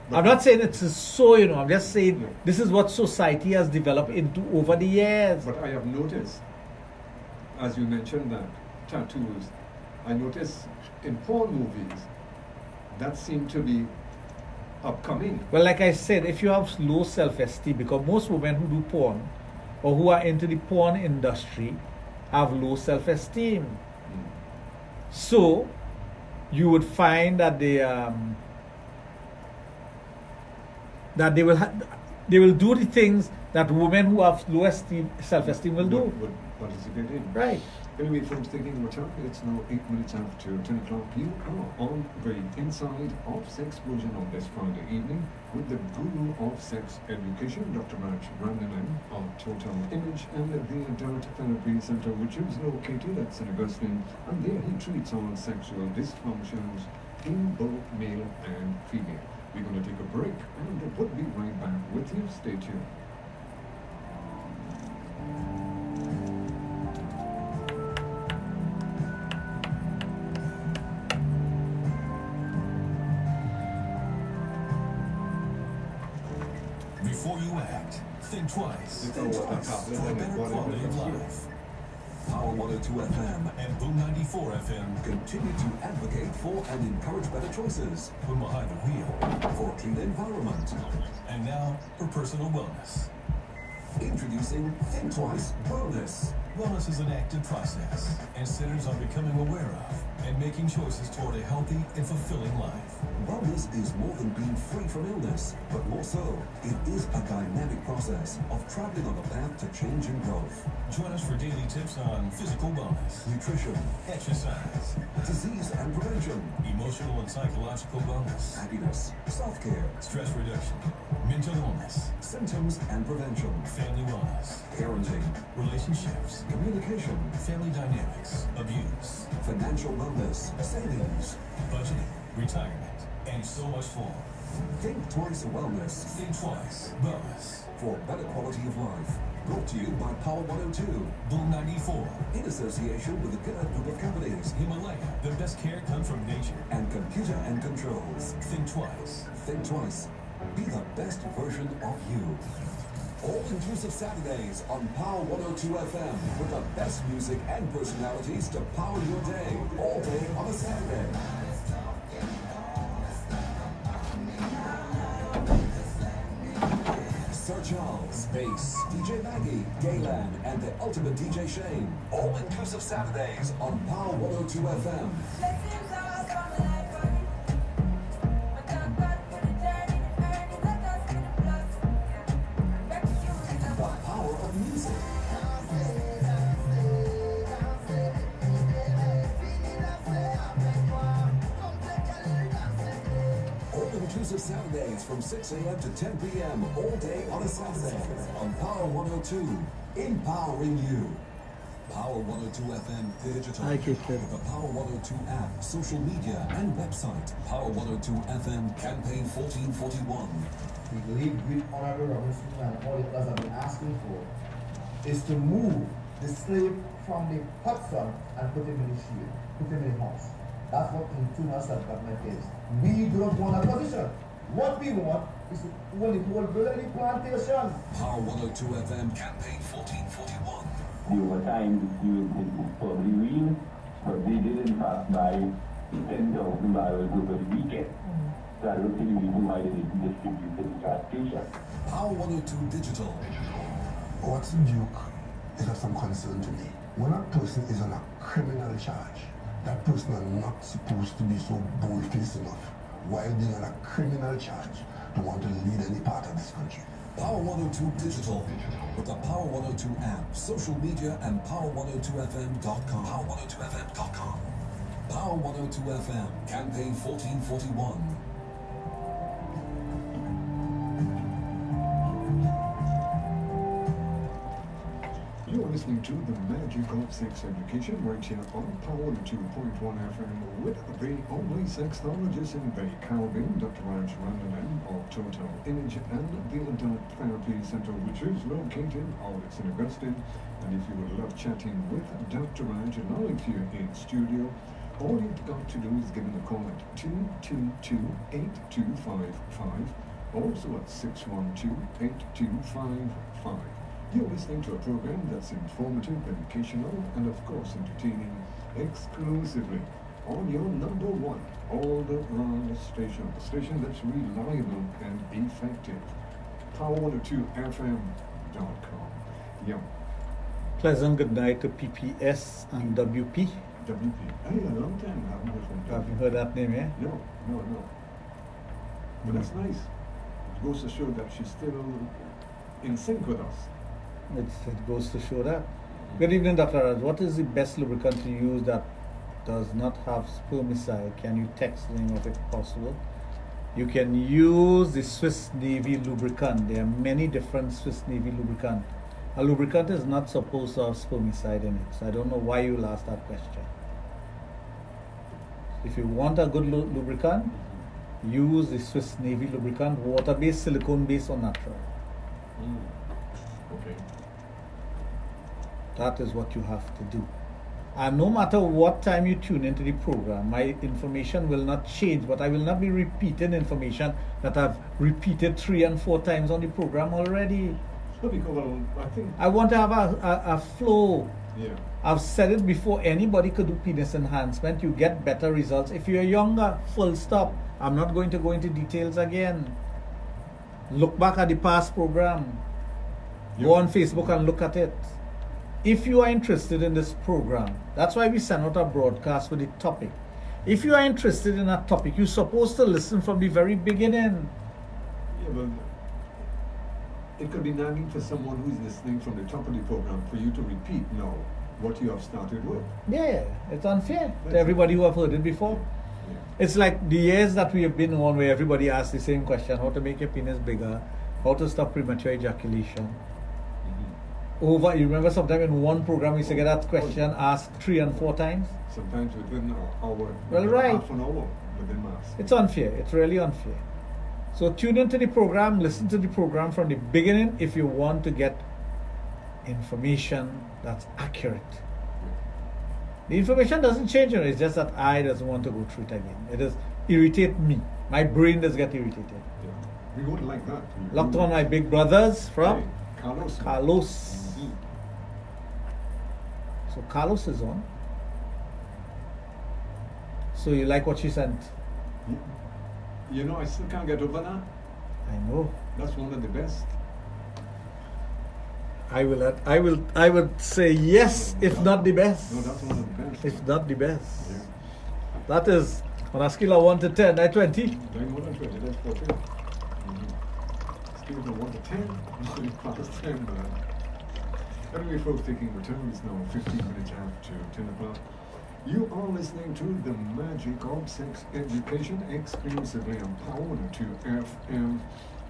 I'm not saying it's so, I'm just saying this is what society has developed into over the years. But I have noticed, as you mentioned that, tattoos, I noticed in porn movies, that seem to be upcoming. Well, like I said, if you have low self-esteem, because most women who do porn or who are into the porn industry have low self-esteem. So, you would find that they will do the things that women who have low self-esteem will do. Would participate in. Right. Anyway, folks, taking our time, it's now 8 minutes after 10 o'clock. You are on the inside of Sexplosion on this Friday evening with the guru of sex education, Dr. Raj, of Total Image and the Adult Therapy Center, which is located at St. Augustine, and there he treats on sexual dysfunctions in both male and female. We're going to take a break and we'll be right back with you. Stay tuned. Before you act, think twice. Think twice for a better quality of life. Power 102 FM and Boom 94 FM continue to advocate for and encourage better choices when behind the wheel for a clean environment. And now for personal wellness. Introducing Think Twice Wellness. Wellness is an active process and centers on becoming aware of and making choices toward a healthy and fulfilling life. Wellness is more than being free from illness, but more so, it is a dynamic process of traveling on the path to change and growth. Join us for daily tips on physical wellness, nutrition, exercise, disease and prevention, emotional and psychological wellness, happiness, self-care, stress reduction, mental illness, symptoms and prevention, family wellness, parenting, relationships, communication, family dynamics, abuse, financial wellness, savings, budgeting, retirement, and so much more. Think Twice Wellness. Think Twice Wellness. For better quality of life. Brought to you by Power 102, Boom 94, in association with a good group of companies. Himalaya, the best care comes from nature. And Computer and Controls. Think Twice. Think Twice. Be the best version of you. All-inclusive Saturdays on Power 102 FM with the best music and personalities to power your day. All day on a Saturday. Sir Charles, Bass, DJ Maggie, Gaylan, and the ultimate DJ Shane. All-inclusive Saturdays on Power 102 FM. The power of music. All-inclusive Saturdays from 6 a.m. to 10 p.m. all day on a Saturday on Power 102, empowering you. Power 102 FM digital. With the Power 102 app, social media, and website. Power 102 FM campaign 1441. We believe with Honorable Robinson and all the others have been asking for is to move the slave from the hot sun and put him in the shield, put him in the house. That's what internal self-government is. We do not want that position. What we want is to own the whole bloody plantation. Power 102 FM campaign 1441. The overtime dispute is probably real, but they did in fact buy 10,000 barrels over the weekend. So I don't see the reason why they didn't distribute it to gas stations. Power 102 Digital. What's the Duke is of some concern to me. When a person is on a criminal charge, that person is not supposed to be so bold-faced enough while being on a criminal charge to want to lead any part of this country. Power 102 Digital with the Power 102 app, social media, and power102fm.com. Power102fm.com. Power 102 FM campaign 1441. You're listening to the Magic of Sex Education right here on Power 2.1 FM with the only sexologist in the Caribbean, Dr. Raj of Total Image and the Adult Therapy Center, which is located out in Augusta. And if you would love chatting with Dr. Raj live here in studio, all you've got to do is give him a call at 222-8255, also at 612-8255. You're listening to a program that's informative, educational, and of course entertaining exclusively on your number one all-around station, the station that's reliable and effective, power102fm.com. Yeah. Pleasant good night to PPS and WP. WP. Hey, a long time I haven't heard from WP. Have you heard that name, eh? No. But that's nice. It goes to show that she's still in sync with us. It goes to show that. Good evening, Dr. Raj. What is the best lubricant to use that does not have spermicide? Can you text the name of it possible? You can use the Swiss Navy lubricant. There are many different Swiss Navy lubricant. A lubricant is not supposed to have spermicide in it. So I don't know why you will ask that question. If you want a good lubricant, use the Swiss Navy lubricant, water-based, silicone-based, or natural. Okay. That is what you have to do. And no matter what time you tune into the program, my information will not change, but I will not be repeating information that I've repeated 3 and 4 times on the program already. Because I want to have a flow. Yeah. I've said it before, anybody could do penis enhancement. You get better results. If you're younger, full stop. I'm not going to go into details again. Look back at the past program. Go on Facebook and look at it. If you are interested in this program, that's why we send out a broadcast with the topic. If you are interested in that topic, you're supposed to listen from the very beginning. Yeah, but it could be nagging for someone who's listening from the top of the program for you to repeat now what you have started with. Yeah, it's unfair to everybody who have heard it before. Yeah. It's like the years that we have been on where everybody asks the same question: how to make your penis bigger, how to stop premature ejaculation. You remember sometime in one program we used to get that question asked 3 and 4 times? Sometimes within an hour, well, right. half an hour within mass. It's unfair. It's really unfair. So tune into the program, listen to the program from the beginning if you want to get information that's accurate. The information doesn't change, it's just that I doesn't want to go through it again. It does irritate me. My brain does get irritated. Yeah. We wouldn't like that. Locked on my big brothers from Carlos. So Carlos is on. So you like what she sent? You know, I still can't get over that. I know. That's one of the best. I would say yes, if not the best. No, that's one of the best. If not the best. Yeah. That is on a scale of 1 to 10, I 20. Doing more than 20, that's 14. Scale of 1 to 10, you pass 10, Anyway, folks, taking returns now, 15 minutes after 10 o'clock. You are listening to the Magic of Sex Education exclusively on Power 102 FM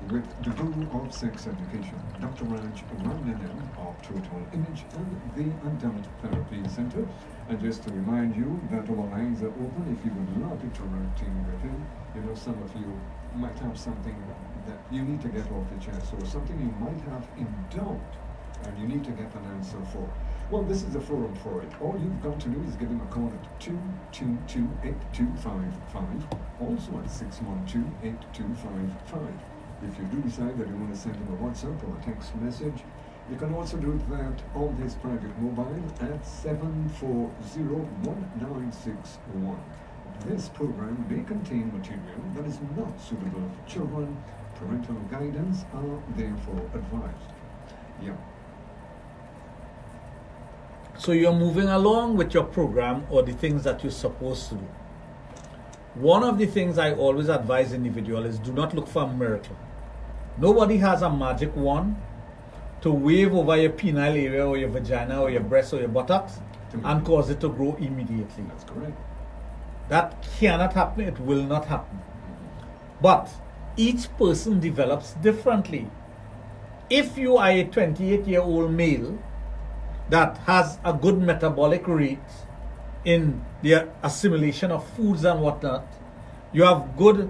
with the Guru of Sex Education, Dr. Raj of Total Image and the Adult Therapy Center. And just to remind you that our lines are open if you would love interacting with him. You know, some of you might have something that you need to get off the chest or something you might have in doubt and you need to get an answer for. Well, this is the forum for it. All you've got to do is give him a call at 222-8255, also at 612-8255. If you do decide that you want to send him a WhatsApp or a text message, you can also do that on his private mobile at 740-1961. This program may contain material that is not suitable for children. Parental guidance are therefore advised. Yeah. So you're moving along with your program or the things that you're supposed to do. One of the things I always advise individuals is do not look for a miracle. Nobody has a magic wand to wave over your penile area or your vagina or your breast or your buttocks and cause it to grow immediately. That's correct. That cannot happen. It will not happen. But each person develops differently. If you are a 28-year-old male that has a good metabolic rate in the assimilation of foods and whatnot, you have good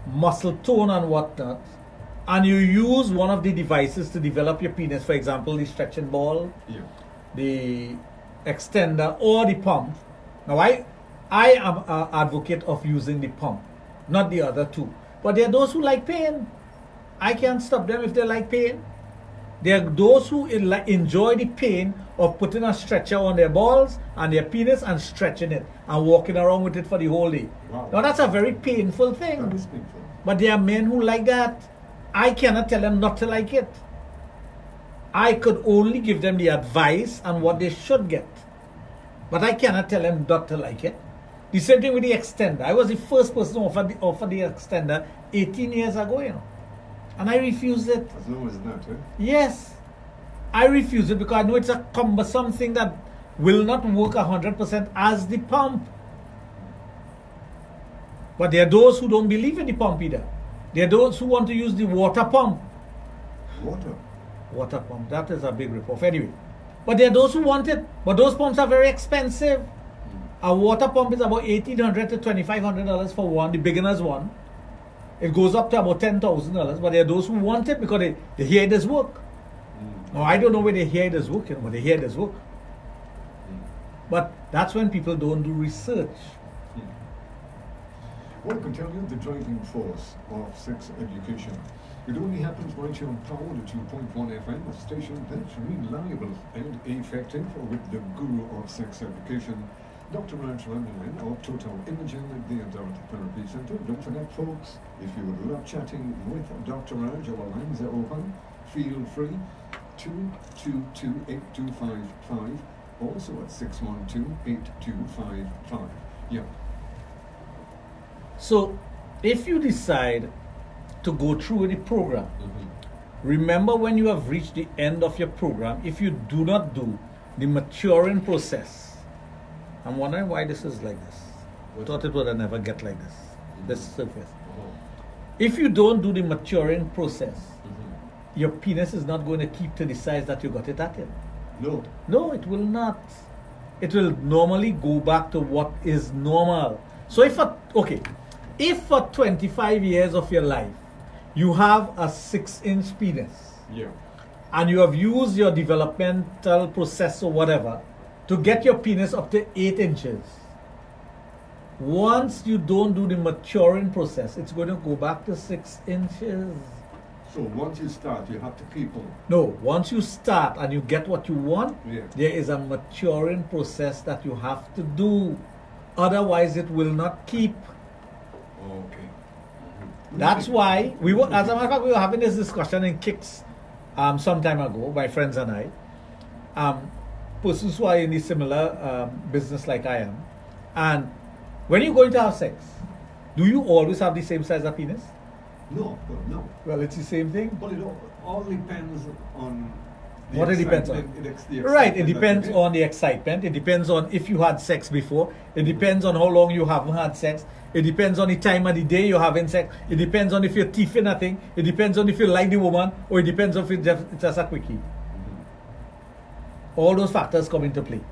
muscle tone and whatnot, and you use one of the devices to develop your penis, for example, the stretching ball, the extender, or the pump. Now, I am an advocate of using the pump, not the other two. But there are those who like pain. I can't stop them if they like pain. There are those who enjoy the pain of putting a stretcher on their balls and their penis and stretching it and walking around with it for the whole day. Wow. Now that's a very painful thing. That is painful. But there are men who like that. I cannot tell them not to like it. I could only give them the advice and what they should get. But I cannot tell them not to like it. The same thing with the extender. I was the first person to offer the extender 18 years ago, you know. And I refused it. As long as that, eh? Yes. I refuse it because I know it's a cumbersome thing that will not work 100% as the pump. But there are those who don't believe in the pump either. There are those who want to use the water pump. Water pump. That is a big ripoff. Anyway. But there are those who want it. But those pumps are very expensive. A water pump is about $1,800 to $2,500 for one, the beginner's one. It goes up to about $10,000. But there are those who want it because they hear it does work. Now, I don't know where they hear it does work, you know, but they hear it does work. But that's when people don't do research. Well, I can tell you the driving force of sex education. It only happens right here on Power 2.1 FM, a station that's reliable and effective with the guru of sex education, Dr. Raj of Total Imaging at the Adult Therapy Center. Don't forget, folks, if you would love chatting with Dr. Raj, our lines are open. Feel free. 222-8255, also at 612-8255. Yeah. So, if you decide to go through with the program, remember when you have reached the end of your program, if you do not do the maturing process, I'm wondering why this is like this. I thought it would have never get like this. This surface. If you don't do the maturing process, your penis is not going to keep to the size that you got it at. No. No, it will not. It will normally go back to what is normal. So if for 25 years of your life, you have a 6-inch penis, and you have used your developmental process or whatever to get your penis up to 8 inches, once you don't do the maturing process, it's going to go back to 6 inches. So once you start, you have to keep on. No, once you start and you get what you want, there is a maturing process that you have to do. Otherwise, it will not keep. Okay. That's why we were, as a matter of fact, we were having this discussion in Kicks some time ago, my friends and I. Persons who are in a similar business like I am. And when you're going to have sex, do you always have the same size of penis? No, no. Well, it's the same thing. But it all depends on what it depends on. Right, it depends on the excitement. It depends on if you had sex before. It depends on how long you haven't had sex. It depends on the time of the day you're having sex. It depends on if you're teeth in a thing. It depends on if you like the woman, or it depends on if it's just a quickie. All those factors come into play.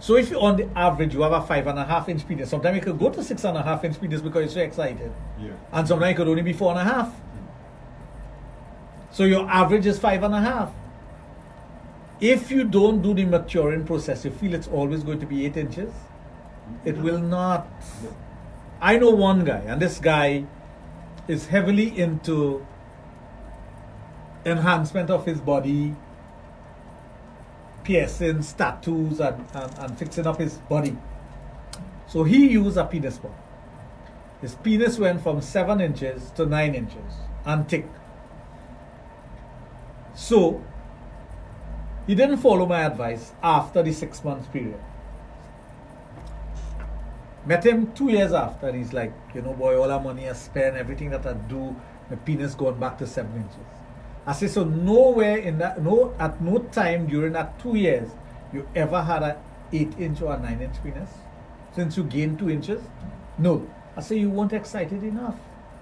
So if you on the average you have a 5.5-inch penis, sometimes you could go to 6.5-inch penis because you're so excited. And sometimes it could only be 4.5. So your average is 5.5. If you don't do the maturing process, you feel it's always going to be 8 inches. It will not. I know one guy, and this guy is heavily into enhancement of his body, piercings, tattoos, and fixing up his body. So he used a penis pump. His penis went from 7 inches to 9 inches and thick. So he didn't follow my advice after the 6 months period. Met him 2 years after. He's like, you know, boy, all our money I spent, everything that I do, my penis going back to 7 inches. I say, so nowhere in that, at no time during that 2 years, you ever had an 8-inch or a 9-inch penis? Since you gained 2 inches? No. I say, you weren't excited enough.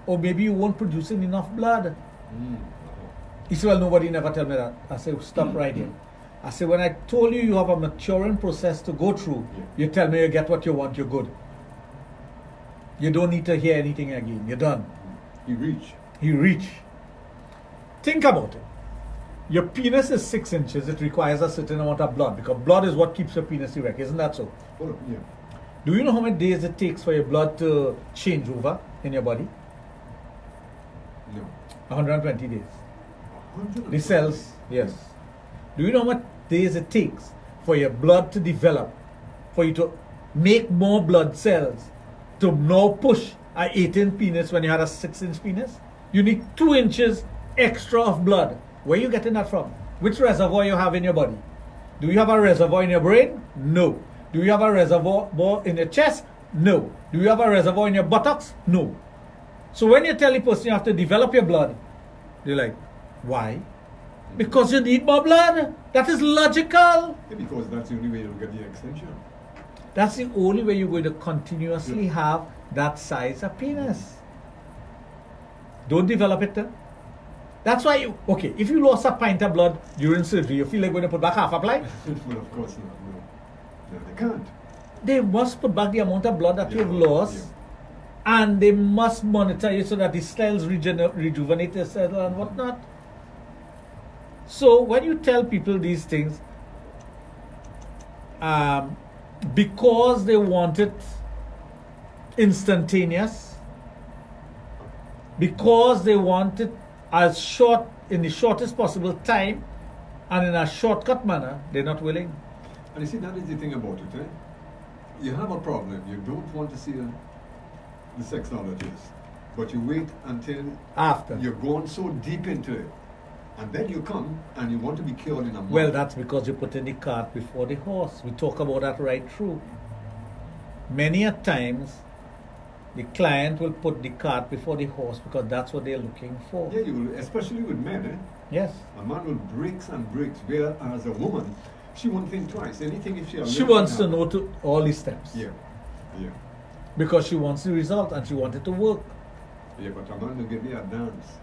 Or maybe you weren't producing enough blood. He said, well, nobody never tell me that. I say, stop right here. I say, when I told you you have a maturing process to go through, you tell me you get what you want, you're good. You don't need to hear anything again. You're done. He reach. Think about it. Your penis is 6 inches. It requires a certain amount of blood because blood is what keeps your penis erect. Isn't that so? Oh, yeah. Do you know how many days it takes for your blood to change over in your body? No. 120 days. 120? The cells, yes. Do you know how much days it takes for your blood to develop, for you to make more blood cells to now push an 8-inch penis when you had a 6-inch penis? You need 2 inches extra of blood. Where are you getting that from? Which reservoir you have in your body? Do you have a reservoir in your brain? No. Do you have a reservoir in your chest? No. Do you have a reservoir in your buttocks? No. So when you tell the person you have to develop your blood, they're like, why? Because you need more blood. That is logical. Yeah, because that's the only way you'll get the extension. That's the only way you're going to continuously have that size of penis. Don't develop it then. That's why, okay, if you lost a pint of blood during surgery, you feel like going to put back half a pint? Well, of course not. No, they can't. They must put back the amount of blood that you've lost, and they must monitor you so that the cells rejuvenate themselves and whatnot. So when you tell people these things, because they want it instantaneous, because they want it as short, in the shortest possible time, and in a shortcut manner, they're not willing. And you see, that is the thing about it, eh? You have a problem, you don't want to see the sexologist, but you wait until after you're gone so deep into it, and then you come and you want to be cured in a month. Well, that's because you put in the cart before the horse. We talk about that right through. Many a times, the client will put the cart before the horse because that's what they're looking for. Yeah, you will, especially with men, eh? Yes. A man will breaks and breaks, whereas a woman, she won't think twice. Anything if she wants to know to all the steps. Yeah. Because she wants the result and she wants it to work. Yeah, but a man will get there dance.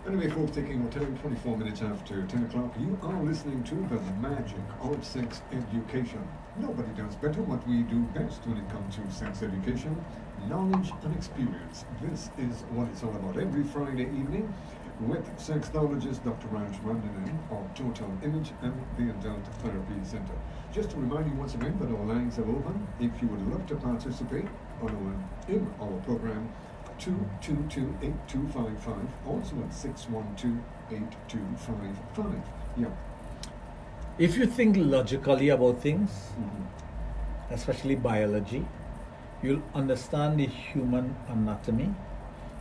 Anyway, folks, taking our time, 24 minutes after 10 o'clock, you are listening to the magic of sex education. Nobody does better what we do best when it comes to sex education, knowledge and experience. This is what it's all about. Every Friday evening with sexologist Dr. Raj of Total Image and the Adult Therapy Center. Just to remind you once again that our lines are open. If you would love to participate in our program, 222-8255, also at 612-8255. Yeah. If you think logically about things, especially biology, you'll understand the human anatomy.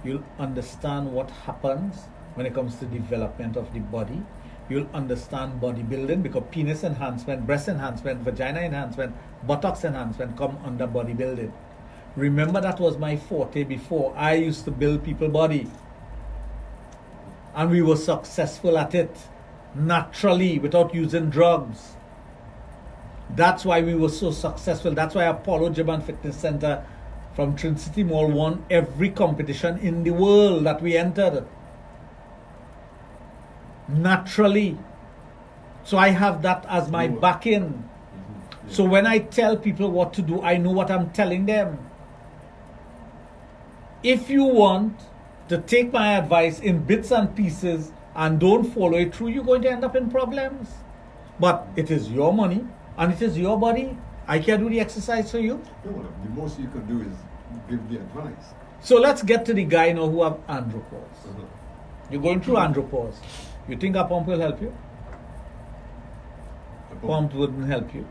You'll understand what happens when it comes to development of the body. You'll understand bodybuilding because penis enhancement, breast enhancement, vagina enhancement, buttocks enhancement come under bodybuilding. Remember, that was my forte before. I used to build people's body. And we were successful at it. Naturally, without using drugs. That's why we were so successful. That's why Apollo Gym and Fitness Center from Trinity Mall won every competition in the world that we entered. Naturally. So I have that as my back-in. So when I tell people what to do, I know what I'm telling them. If you want to take my advice in bits and pieces and don't follow it through, you're going to end up in problems. But it is your money and it is your body. I can't do the exercise for you. No, the most you can do is give the advice. So let's get to the guy now who have andropause. You're going through andropause. You think a pump will help you? A pump wouldn't help you.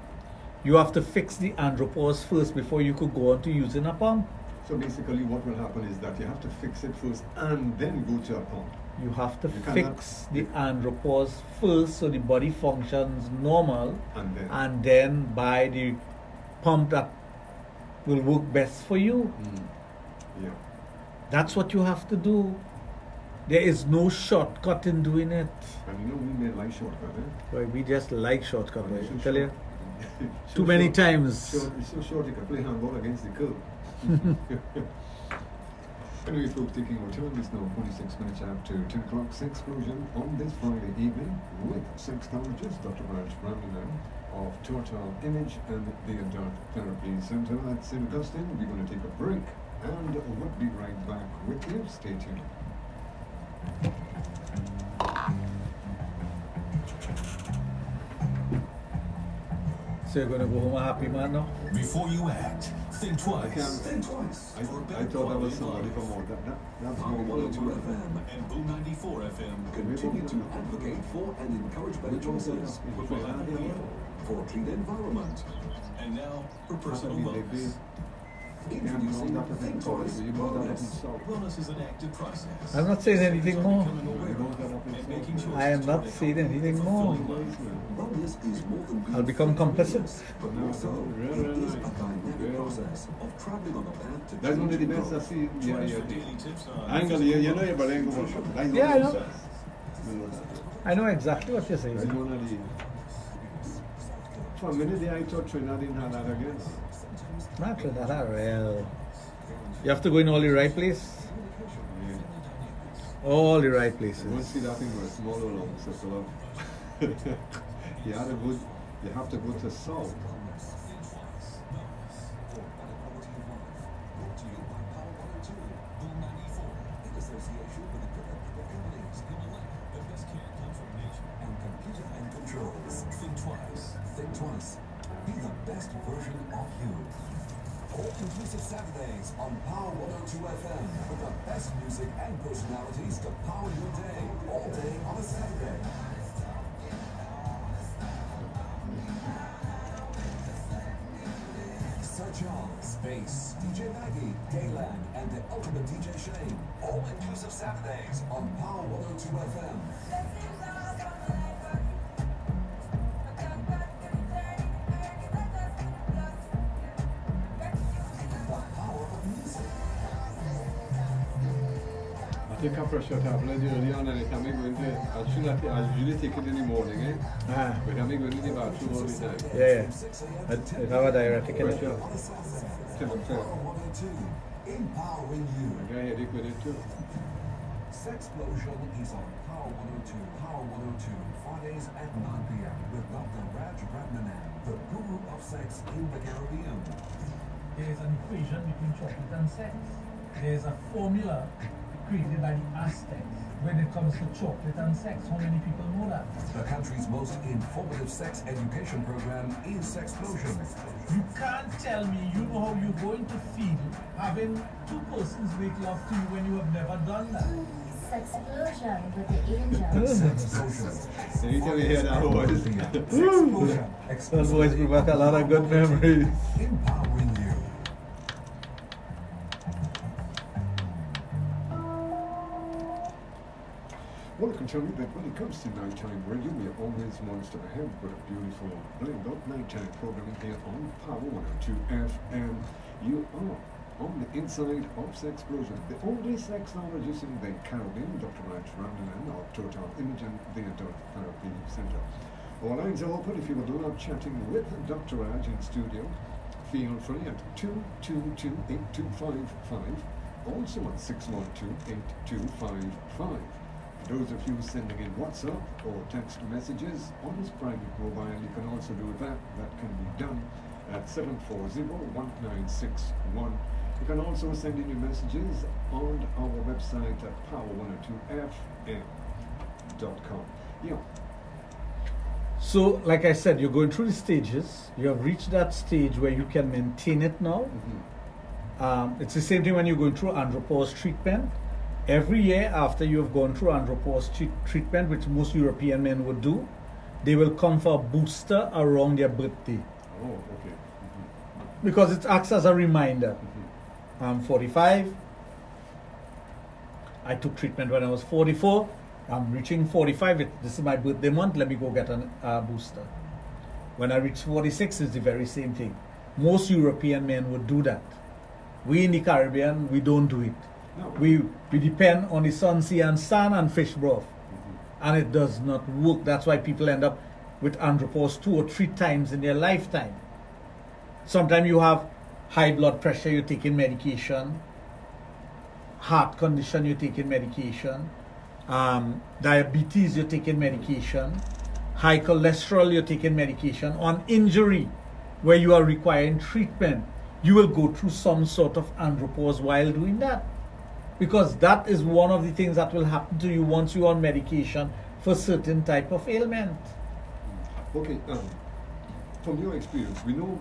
You have to fix the andropause first before you could go on to using a pump. So basically what will happen is that you have to fix it first and then go to a pump. You have to fix the andropause first so the body functions normal, and then buy the pump that will work best for you. Yeah. That's what you have to do. There is no shortcut in doing it. And you know we may like shortcut, eh? Right, we just like shortcut, right? I tell you. So Too many times. It's so short you can play handball against the curve. Anyway, folks, taking our time is now 46 minutes after 10 o'clock. Sexplosion on this Friday evening with sexologist Dr. Raj of Total Image and the Adult Therapy Center at St. Augustine. We're going to take a break and we'll be right back with you. Stay tuned. So you're going to go home a happy man now? Before you act, think twice. Think twice. I thought that was somebody from all that's Power 102 FM and Boom 94 FM continue to advocate for and encourage better choices for a clean environment. And now, for personal wellness. Introducing Think Twice Wellness. Wellness is an active process. I'm not saying anything more. I am not saying anything more. Wellness is more than I'll become complicit. But more so, it is a dynamic process of traveling on a path to that's one of the best I see. Yeah, I know. I know exactly what you're saying. That's one of the. For a minute, I thought Trinidad had that again. Not Trinidad, well. You have to go in all the right places. Yeah. All the right places. You won't see that thing with a small long, so you have to go to south. Think twice. Think twice. Be the best version of you. All-inclusive Saturdays on Power 102 FM with the best music and personalities to power your day. All day on a Saturday. Sir Charles, Bass, DJ Maggie, Gayland, and the ultimate DJ Shane. All-inclusive Saturdays on Power 102 FM. I take a fresh shot of blood early on and I may go into it. I usually take it in the morning, eh? But I may go into the bathroom all the time. Yeah. It have a diuretic in it. Empowering you. I got a headache with it too. Sexplosion is on Power 102. Power 102, Fridays at 9 p.m. with Dr. Raj, the guru of sex in the Caribbean. There is an equation between chocolate and sex. There is a formula created by the Aztecs when it comes to chocolate and sex. How many people know that? The country's most informative sex education program is Sexplosion. You can't tell me you know how you're going to feel having two persons make love to you when you have never done that. Sexplosion with the angels. Sexplosion. Anytime you hear that voice. That voice brings back a lot of good memories. Empowering you. Well, I can tell you that when it comes to nighttime radio, we are always monster ahead with a beautiful blend of nighttime programming here on Power 102 FM. You are on the inside of Sexplosion, the only sexologist in the Caribbean, Dr. Raj of Total Image and the Adult Therapy Center. All lines are open if you would love chatting with Dr. Raj in studio. Feel free at 222-8255, also at 612-8255. Those of you sending in WhatsApp or text messages on his private mobile, you can also do that. That can be done at 740-1961. You can also send in your messages on our website at Power 102 FM. sexologist.com. Yeah. So, like I said, you're going through the stages. You have reached that stage where you can maintain it now. It's the same thing when you're going through andropause treatment. Every year after you have gone through andropause treatment, which most European men would do, they will come for a booster around their birthday. Oh, okay. Because it acts as a reminder. I'm 45. I took treatment when I was 44. I'm reaching 45. This is my birthday month. Let me go get a booster. When I reach 46, it's the very same thing. Most European men would do that. We in the Caribbean, we don't do it. No. We depend on the sun, sea, and sand and fish broth. And it does not work. That's why people end up with andropause 2 or 3 times in their lifetime. Sometimes you have high blood pressure, you're taking medication. Heart condition, you're taking medication. Diabetes, you're taking medication. High cholesterol, you're taking medication. On injury, where you are requiring treatment, you will go through some sort of andropause while doing that. Because that is one of the things that will happen to you once you're on medication for certain type of ailment. Okay, from your experience, we know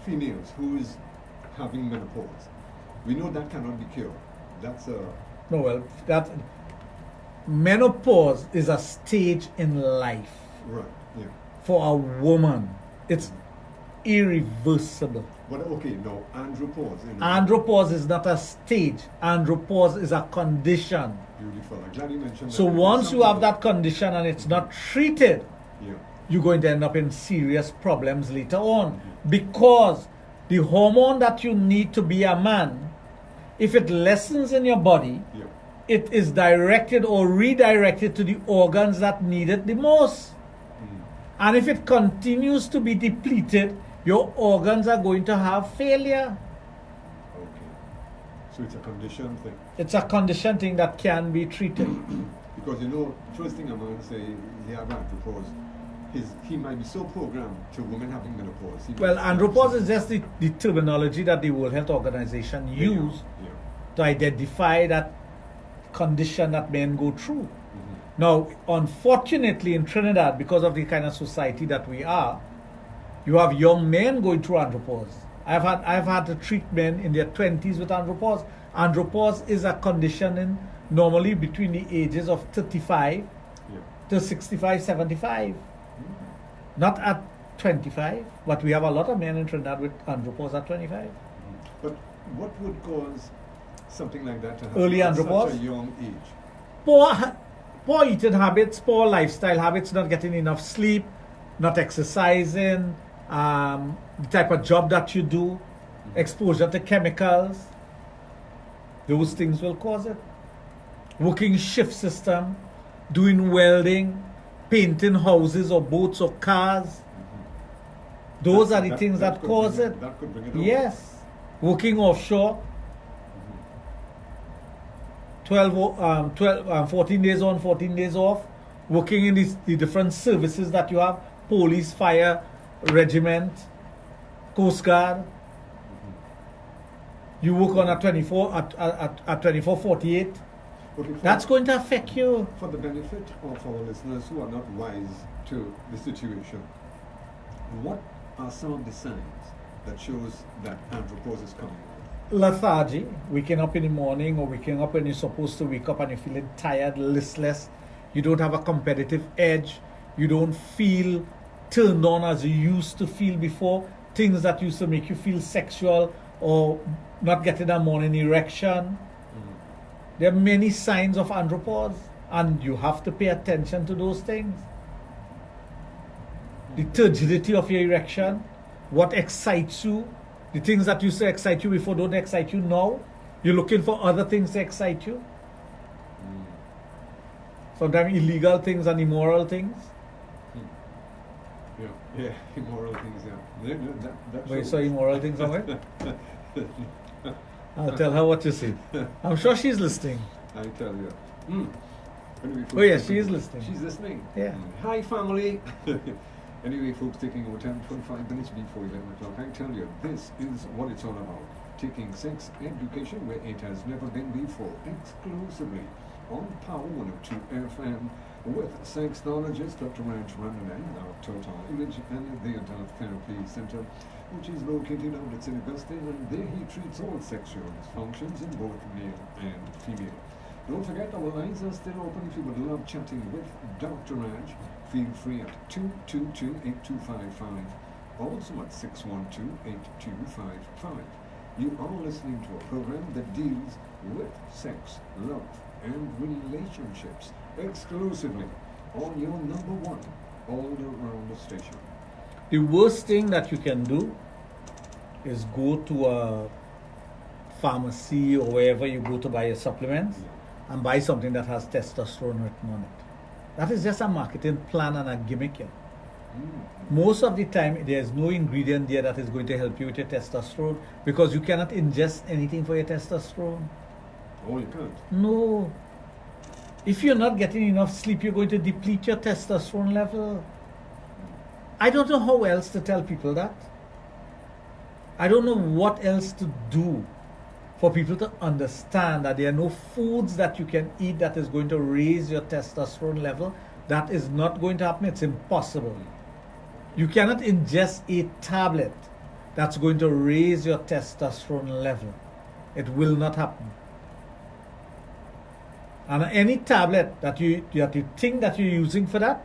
females who is having menopause. We know that cannot be cured. That's a... No, well, menopause is a stage in life. Right, yeah. For a woman, it's irreversible. But okay, no, andropause. Andropause is not a stage. Andropause is a condition. Beautiful. I'm glad you mentioned that. So once you have that condition and it's not treated, yeah, you're going to end up in serious problems later on. Because the hormone that you need to be a man, if it lessens in your body, yeah, it is directed or redirected to the organs that need it the most. And if it continues to be depleted, your organs are going to have failure. Okay. So it's a condition thing. It's a condition thing that can be treated. Because first thing I'm going to say, he have andropause. He might be so programmed to women having menopause. Well, andropause is just the terminology that the World Health Organization use to identify that condition that men go through. Now, unfortunately in Trinidad, because of the kind of society that we are, you have young men going through andropause. I've had to treat men in their 20s with andropause. Andropause is a condition normally between the ages of 35 to 65, 75. Not at 25, but we have a lot of men in Trinidad with andropause at 25. But what would cause something like that to happen Early at andropause? such a young age? Poor eating habits, poor lifestyle habits, not getting enough sleep, not exercising, the type of job that you do, exposure to chemicals. Those things will cause it. Working shift system, doing welding, painting houses or boats or cars. Those are the things that cause it. That could bring it on. Yes. Working offshore. 14 days on, 14 days off. Working in the different services that you have. Police, fire, regiment, Coast Guard. You work on a 24/48. Okay, That's going to affect you. For the benefit of our listeners who are not wise to the situation, what are some of the signs that shows that andropause is coming? Lethargy, waking up in the morning or waking up when you're supposed to wake up and you're feeling tired, listless. You don't have a competitive edge. You don't feel turned on as you used to feel before. Things that used to make you feel sexual or not getting a morning erection. There are many signs of andropause, and you have to pay attention to those things. The turgidity of your erection, what excites you, the things that used to excite you before don't excite you now. You're looking for other things to excite you. Sometimes illegal things and immoral things. Yeah, immoral things, Wait, so immoral things somewhere? I'll tell her what you see. I'm sure she's listening. I tell you. Anyway, Oh yeah, she is listening. She's listening. Yeah. Hi, family. Anyway, folks, taking over 10-25 minutes before 11 o'clock, I tell you, this is what it's all about. Taking sex education where it has never been before, exclusively on Power 102 FM with Sexologist Dr. Raj our Total Image and the Adult Therapy Center, which is located out at St. Augustine, and there he treats all sexual dysfunctions in both male and female. Don't forget, our lines are still open. If you would love chatting with Dr. Raj, feel free at 222-8255, also at 612-8255. You are listening to a program that deals with sex, love, and relationships exclusively on your number one all around the station. The worst thing that you can do is go to a pharmacy or wherever you go to buy your supplements and buy something that has testosterone written on it. That is just a marketing plan and a gimmick. Most of the time, there's no ingredient there that is going to help you with your testosterone, because you cannot ingest anything for your testosterone. Oh, you can't? No. If you're not getting enough sleep, you're going to deplete your testosterone level. I don't know how else to tell people that. I don't know what else to do for people to understand that there are no foods that you can eat that is going to raise your testosterone level. That is not going to happen. It's impossible. You cannot ingest a tablet that's going to raise your testosterone level. It will not happen. And any tablet that you think that you're using for that,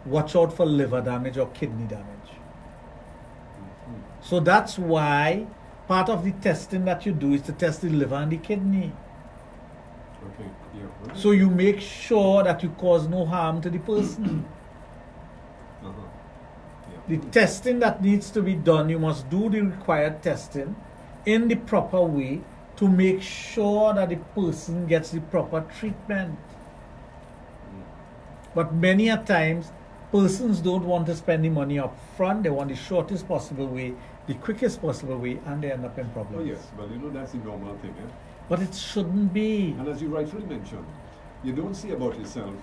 watch out for liver damage or kidney damage. So that's why part of the testing that you do is to test the liver and the kidney. Okay. Yeah. So you make sure that you cause no harm to the person. The testing that needs to be done, you must do the required testing in the proper way to make sure that the person gets the proper treatment. But many a times, persons don't want to spend the money up front. They want the shortest possible way, the quickest possible way, and they end up in problems. Oh yes, well, that's the normal thing, eh? But it shouldn't be. And as you rightfully mentioned, you don't see about yourself,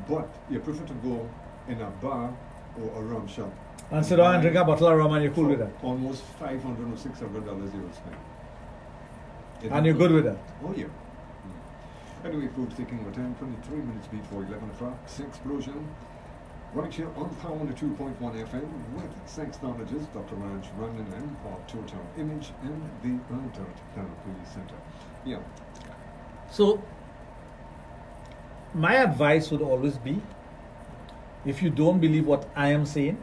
but you prefer to go in a bar or a rum shop and sit down and drink a bottle of rum and you're cool with that. Almost $500 or $600 you will spend. And you're good with that? Oh yeah. Anyway, folks, taking our time, 23 minutes before 11 o'clock, Sexplosion, right here on Power 2.1 FM with Sexologist Dr. Raj of Total Image and the Adult Therapy Center. Yeah. So, my advice would always be, if you don't believe what I am saying,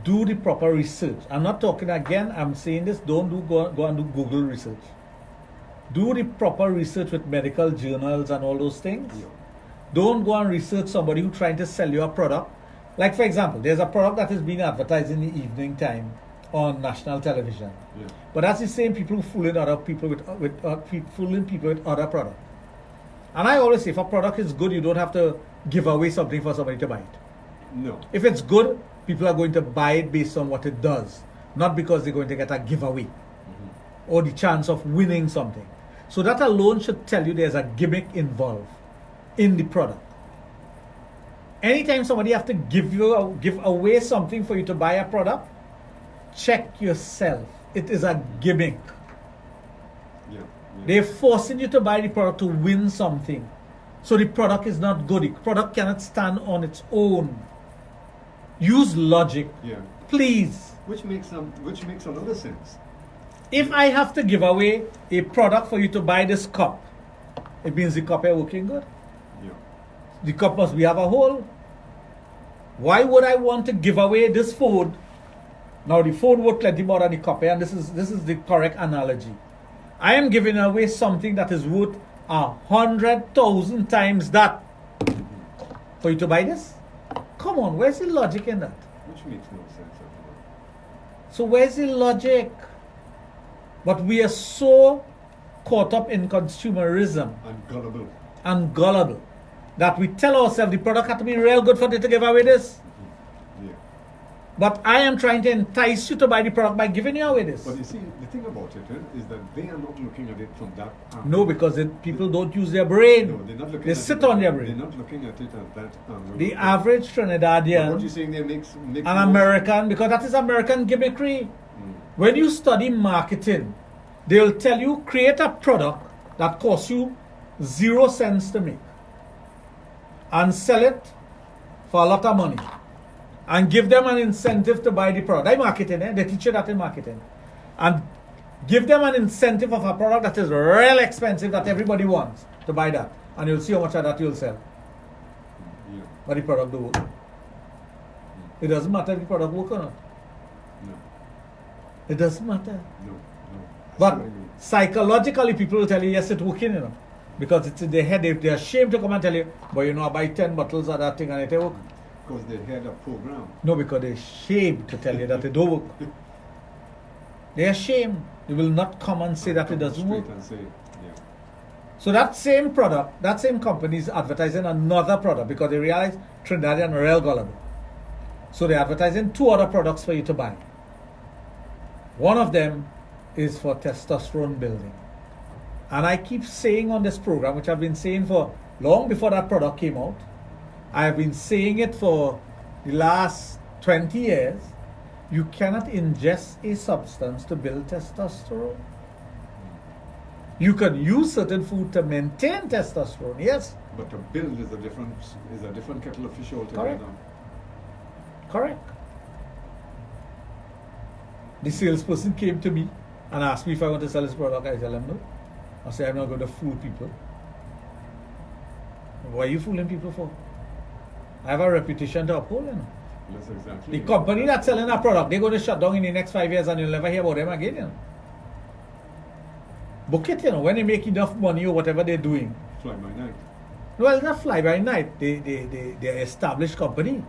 do the proper research. I'm not talking again, I'm saying this, don't go and do Google research. Do the proper research with medical journals and all those things. Don't go and research somebody who's trying to sell you a product. Like, for example, there's a product that is being advertised in the evening time on national television. But that's the same people who fooling other people with other products. And I always say, if a product is good, you don't have to give away something for somebody to buy it. No. If it's good, people are going to buy it based on what it does, not because they're going to get a giveaway or the chance of winning something. So that alone should tell you there's a gimmick involved in the product. Anytime somebody have to give away something for you to buy a product, check yourself. It is a gimmick. They're forcing you to buy the product to win something. So the product is not good. The product cannot stand on its own. Use logic, please. Which makes a lot of sense. If I have to give away a product for you to buy this cup, it means the cup is working good. The cup must have a hole. Why would I want to give away this phone? Now the phone worth plenty more than the cup, and this is the correct analogy. I am giving away something that is worth 100,000 times that for you to buy this. Come on, where's the logic in that? Which makes no sense at all. So where's the logic? But we are so caught up in consumerism and gullible that we tell ourselves the product had to be real good for it to give away this. But I am trying to entice you to buy the product by giving you away this. But you see, the thing about it is that they are not looking at it from that angle. No, because people don't use their brain. No, they're not looking they sit on their brain. They're not looking at it at that angle. The average Trinidadian, what you're saying there makes an American, because that is American gimmickry. When you study marketing, they'll tell you create a product that costs you 0 cents to make. and sell it for a lot of money and give them an incentive to buy the product. They marketing, they teach you that in marketing. And give them an incentive of a product that is real expensive that everybody wants to buy that. And you'll see how much of that you'll sell. Yeah. But the product don't work. It doesn't matter if the product work or not. No. It doesn't matter. No. But psychologically, people will tell you, yes, it's working, you know. Because it's in their head, they're ashamed to come and tell you, but you know, I buy 10 bottles of that thing and it work. Because they had a program. No, because they're ashamed to tell you that it don't work. They're ashamed. They will not come and say that it doesn't work. And say, yeah. So that same product, that same company is advertising another product because they realize Trinidadian are real gullible. So they're advertising 2 other products for you to buy. One of them is for testosterone building. And I keep saying on this program, which I've been saying for long before that product came out, I have been saying it for the last 20 years, you cannot ingest a substance to build testosterone. You can use certain food to maintain testosterone, yes. But to build is a different kettle of fish altogether. Correct. The salesperson came to me and asked me if I want to sell this product. I tell him no. I say I'm not going to fool people. Why are you fooling people for? I have a reputation to uphold, you know. Yes, exactly. The company that's selling that product, they're going to shut down in the next 5 years and you'll never hear about them again, you know. Book it, you know, when they make enough money or whatever they're doing. Fly by night. Well, it's not fly by night. They're established company.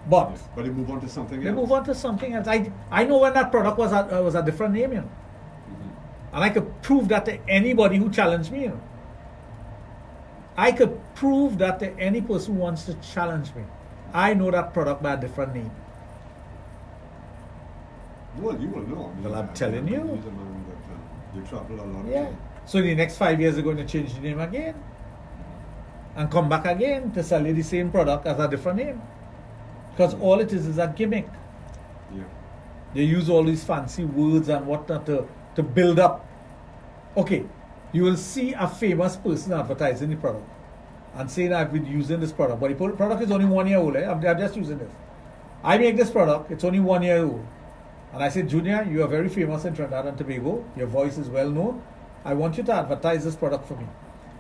But Yes. But they move on to something they else. move on to something else. I know when that product was a different name, you know. And I could prove that to anybody who challenged me, you know. I could prove that to any person who wants to challenge me. I know that product by a different name. Well, you will know. I mean, Well, I'm telling you. He's a man that you travel a lot. Yeah. So in the next 5 years, they're going to change the name again. And come back again to sell you the same product as a different name. Because all it is a gimmick. Yeah. They use all these fancy words and whatnot to build up. Okay, you will see a famous person advertising the product and saying I've been using this product, but the product is only 1 year old. I'm just using this. I make this product, it's only 1 year old. And I said, Junior, you are very famous in Trinidad and Tobago. Your voice is well known. I want you to advertise this product for me.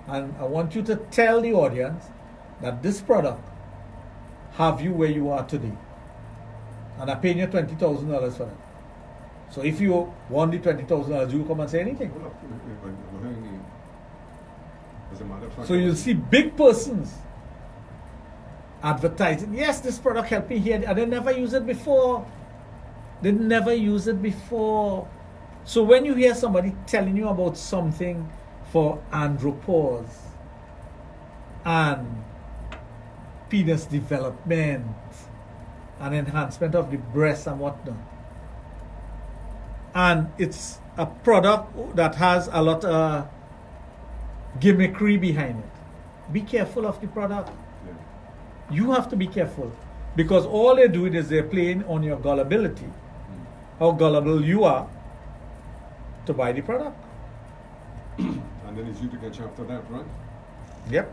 And I want you to tell the audience that this product have you where you are today. And I'm paying you $20,000 for that. So if you want the $20,000, you come and say anything. As a matter of fact, So you'll see big persons advertising, yes, this product helped me here. And they never used it before. They never used it before. So when you hear somebody telling you about something for andropause and penis development and enhancement of the breast and whatnot, and it's a product that has a lot of gimmickry behind it, be careful of the product. Yeah. You have to be careful because all they're doing is they're playing on your gullibility, how gullible you are to buy the product. And then it's you to catch after that, right? Yep.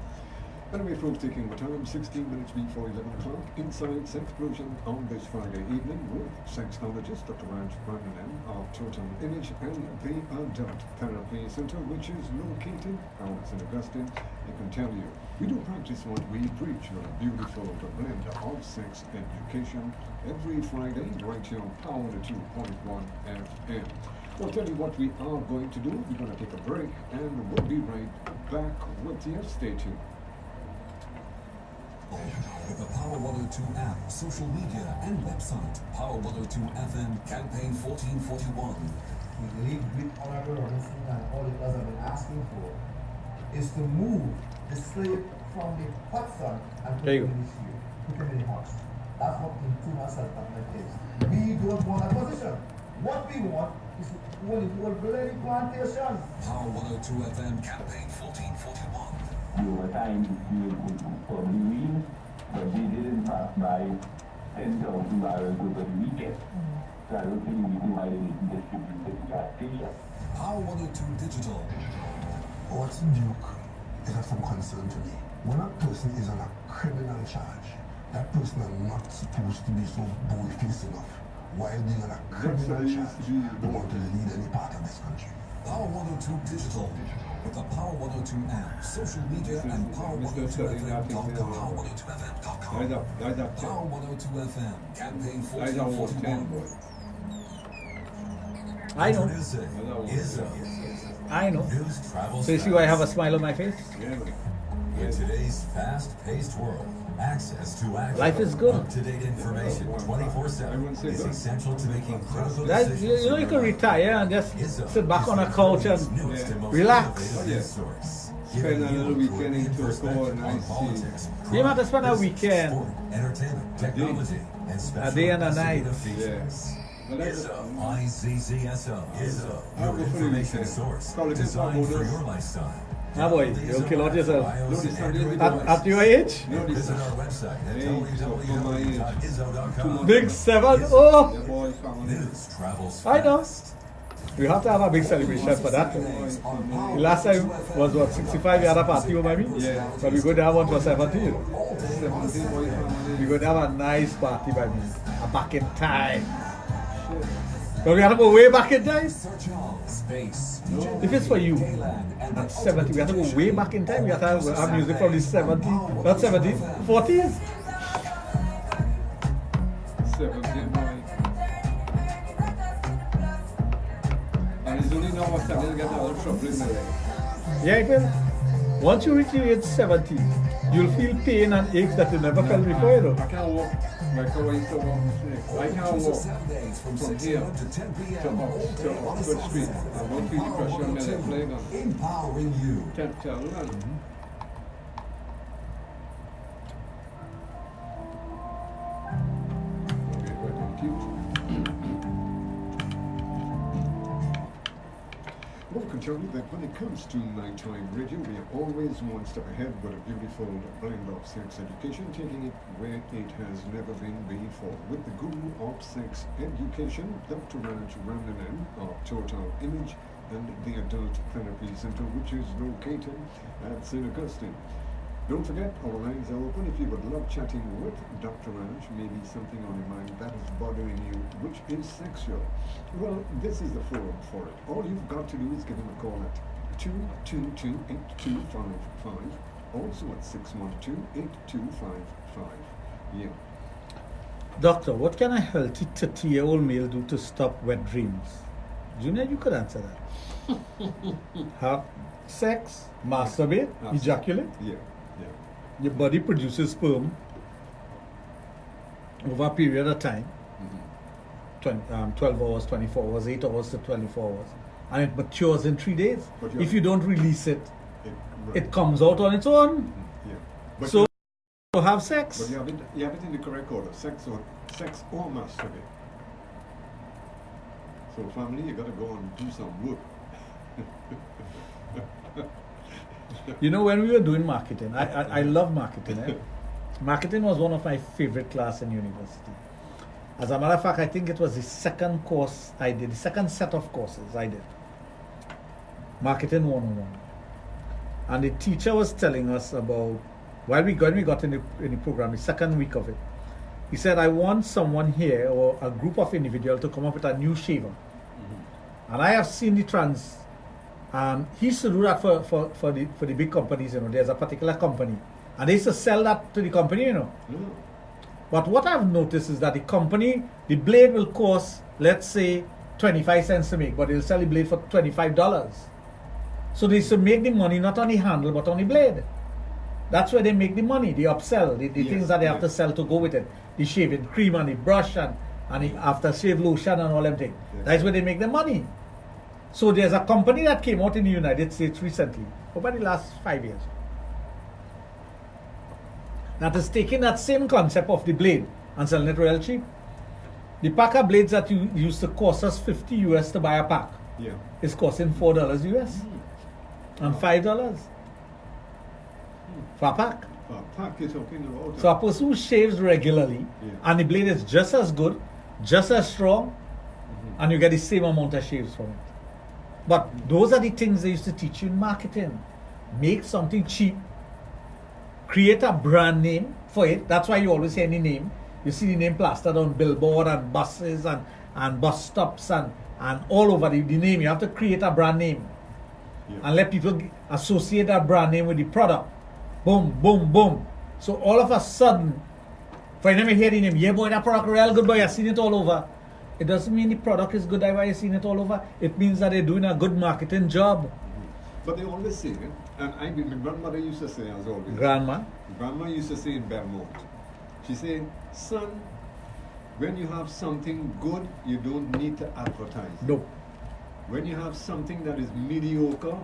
Anyway, folks, taking my time, 16 minutes before 11 o'clock, inside Sexplosion on this Friday evening with Sexologist Dr. Raj of Total Image and the Adult Therapy Center, which is located out in Augustine. I can tell you, we do practice what we preach, a beautiful blend of sex education every Friday right here on Power 2.1 FM. I'll tell you what we are going to do. We're going to take a break and we'll be right back with you. Stay tuned. The Power 102 app, social media, and website. Power 102 FM Campaign 1441. We believe with Honorable Robinson and all the others have been asking for is to move the slave from the hot sun and put him in the shield, put him in the house. That's what in 2 months is. We don't want a position. What we want is to own the whole bloody plantation. Power 102 FM Campaign 1441. Over time, you would probably win, but they didn't pass by 10,000 barrels over the weekend. So I don't think the reason why they didn't distribute to the gas station. Power 102 Digital. What's Duke is of some concern to me. When a person is on a criminal charge, that person is not supposed to be so bold-faced enough. While being on a criminal charge, they want to lead any part of this country. Power 102 Digital. With the Power 102 app, social media, and Power102FM.com. Power102FM.com. Power 102 FM. Campaign 1441. I know. I know. News travels So you see why I have a smile on my face? In today's fast-paced world, access to accurate, Life is good. up-to-date information 24/7 is essential to making critical That, decisions. you know, you can retire and just sit back on a couch and relax. Spend a little weekend into a score and I see. You have to spend a weekend, Entertainment, technology, and a day and a night. IZZSO. Your information source designed for your lifestyle. Ah boy, you'll kill out yourself. At your age? Visit our website at www.izzo.com. Big 7, oh! News travels I know. fast. We have to have a big celebration for that. The last time was what, 65, you had a party over me? Yeah. But we're going to have one for 70. We're going to have a nice party by me. A back in time. But we have to go way back in time. If it's for you, at 70, we have to go way back in time. We have to have music from the 70s, not 70s, 40s. 70, boy. And it's only now I'm starting to get out of trouble in my life. Yeah, it will. Once you reach the age 70, you'll feel pain and aches that you never felt before, you know. I can't walk like how I used to walk. I can't walk from here to Oxford Street. I won't feel the pressure on my left leg. Empowering you. Can't tell, man. Okay, right, thank you. Well, I can tell you that when it comes to nighttime radio, we are always one step ahead with a beautiful blend of sex education, taking it where it has never been before. With the guru of sex education, Dr. Raj of Total Image and the Adult Therapy Center, which is located at St. Augustine. Don't forget, our lines are open if you would love chatting with Dr. Raj, maybe something on your mind that is bothering you, which is sexual. Well, this is the forum for it. All you've got to do is give him a call at 222-8255, also at 612-8255. Yeah. Doctor, what can a healthy 30-year-old male do to stop wet dreams? Junior, you could answer that. Have sex, masturbate, ejaculate. Yeah. Your body produces sperm over a period of time, 12 hours, 24 hours, 8 hours to 24 hours, and it matures in 3 days. If you don't release it, it comes out on its own. But So have sex. But you have it in the correct order, sex or masturbate. So family, you gotta go and do some work. You know, when we were doing marketing, I love marketing. Marketing was one of my favorite classes in university. As a matter of fact, I think it was the second course I did, the second set of courses I did. Marketing 101. And the teacher was telling us about, when we got in the program, the second week of it, he said, I want someone here or a group of individuals to come up with a new shaver. And I have seen the trans. He used to do that for the big companies, you know. There's a particular company, and they used to sell that to the company, you know. But what I've noticed is that the company, the blade will cost, let's say, 25 cents to make, but they'll sell the blade for $25. So they used to make the money not on the handle, but on the blade. That's where they make the money. They upsell the things that they have to sell to go with it. The shaving cream and the brush and the aftershave lotion and all them things. That's where they make the money. So there's a company that came out in the United States recently, over the last 5 years, that is taking that same concept of the blade and selling it real cheap. The pack of blades that used to cost us $50 US to buy a pack is costing $4 US and $5 for a pack. You're talking about. So a person who shaves regularly and the blade is just as good, just as strong, and you get the same amount of shaves from it. But those are the things they used to teach you in marketing. Make something cheap create a brand name for it. That's why you always say any name. You see the name plastered on billboard and buses and bus stops and all over the name. You have to create a brand name and let people associate that brand name with the product. Boom, boom, boom. So all of a sudden, for you hear the name, yeah boy, that product real good boy, I've seen it all over. It doesn't mean the product is good, that's why you've seen it all over. It means that they're doing a good marketing job. But they always say, and my grandmother used to say as always. Grandma used to say in Belmont, she said, son, when you have something good, you don't need to advertise. No. When you have something that is mediocre,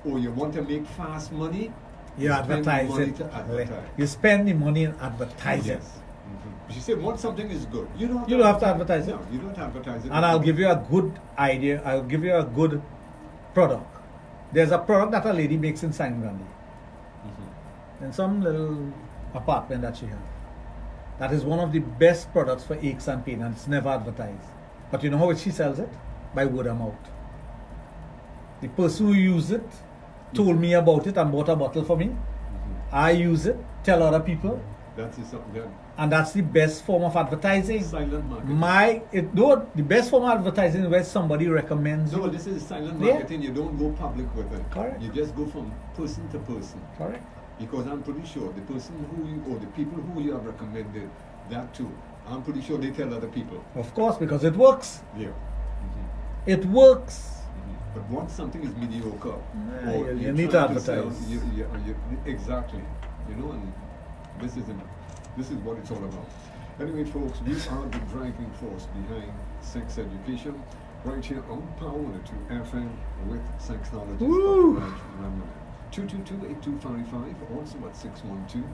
or you want to make fast money, you advertise it. You spend the money in advertising. Yes. She said, once something is good, you don't have to advertise it. No, you don't advertise it. And I'll give you a good idea. I'll give you a good product. There's a product that a lady makes in San Grande. In some little apartment that she has. That is one of the best products for aches and pain, and it's never advertised. But you know how she sells it? By word of mouth. The person who used it told me about it and bought a bottle for me. I use it, tell other people. And that's the best form of advertising. Silent marketing. The best form of advertising is where somebody recommends you. No, this is silent marketing. You don't go public with it. Correct. You just go from person to person. Correct. Because I'm pretty sure the person or the people who you have recommended that to, I'm pretty sure they tell other people. Of course, because it works. Yeah. It works. But once something is mediocre, or you need to advertise. Exactly. You know, and this is what it's all about. Anyway, folks, we are the driving force behind sex education, right here on Power 102 FM with Sexologist Dr. Raj. 222-8255, also at 612-8255.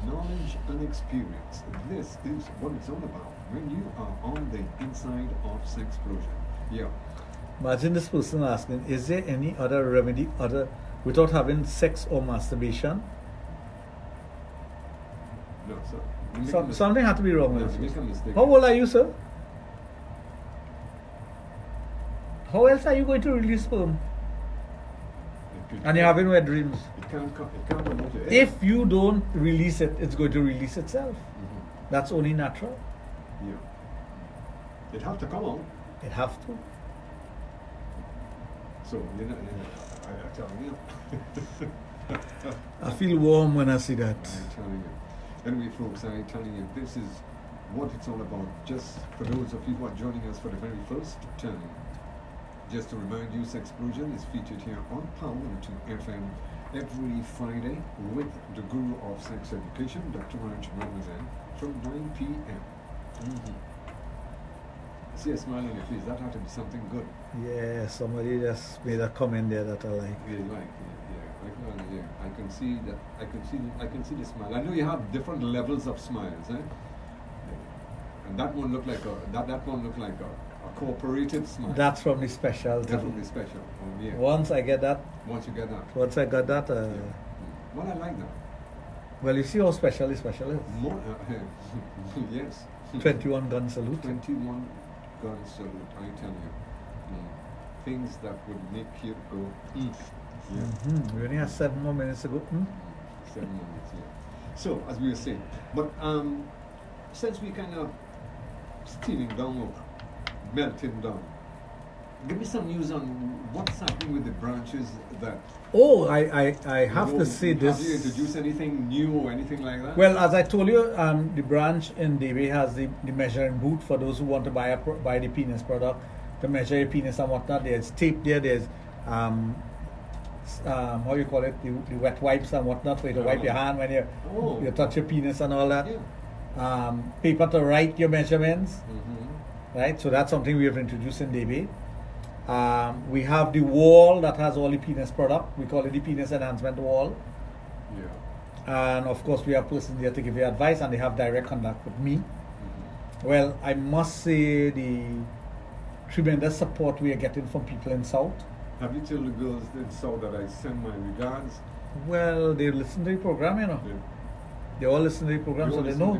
Knowledge and experience. This is what it's all about when you are on the inside of Sexplosion. Yeah. Imagine this person asking, is there any other remedy without having sex or masturbation? No, sir. Something had to be wrong with this. How old are you, sir? How else are you going to release sperm? And you're having wet dreams. It can't come out. If you don't release it, it's going to release itself. That's only natural. Yeah. It have to come out. It have to. So, I tell you. I feel warm when I see that. I'm telling you. Anyway, folks, I'm telling you, this is what it's all about. Just for those of you who are joining us for the very first time, just to remind you, Sexplosion is featured here on Power 102 FM every Friday with the guru of sex education, Dr. Raj, from 9 p.m. See a smile on your face. That had to be something good. Yeah, somebody just made a comment there that I like. Yeah. I can see that. I can see the smile. I know you have different levels of smiles, eh? And that one looked like a cooperative smile. That's from the special. Definitely special. Oh, yeah. Once I get that. Once you get that. Once I got that. Well, I like that. Well, you see how special the special is. More. Yes. 21 gun salute. 21 gun salute. I tell you. Things that would make you go. Yeah. We only have 7 more minutes to go. 7 minutes, yeah. So, as we were saying, but since we kind of steaming down or melting down, give me some news on what's happening with the branches that. Oh, I have to say this. Have you introduced anything new or anything like that? Well, as I told you, the branch in Davie has the measuring boot for those who want to buy the penis product to measure your penis and whatnot. There's tape there. There's how you call it, the wet wipes and whatnot for you to wipe your hand when you touch your penis and all that. Yeah. Paper to write your measurements. Right, so that's something we have introduced in Davie. We have the wall that has all the penis product. We call it the penis enhancement wall. Yeah. And of course, we have persons there to give you advice, and they have direct contact with me. Well, I must say the tremendous support we are getting from people in South. Have you told the girls in South that I send my regards? Well, they listen to the program, you know. Yeah. They all listen to the program, so they know.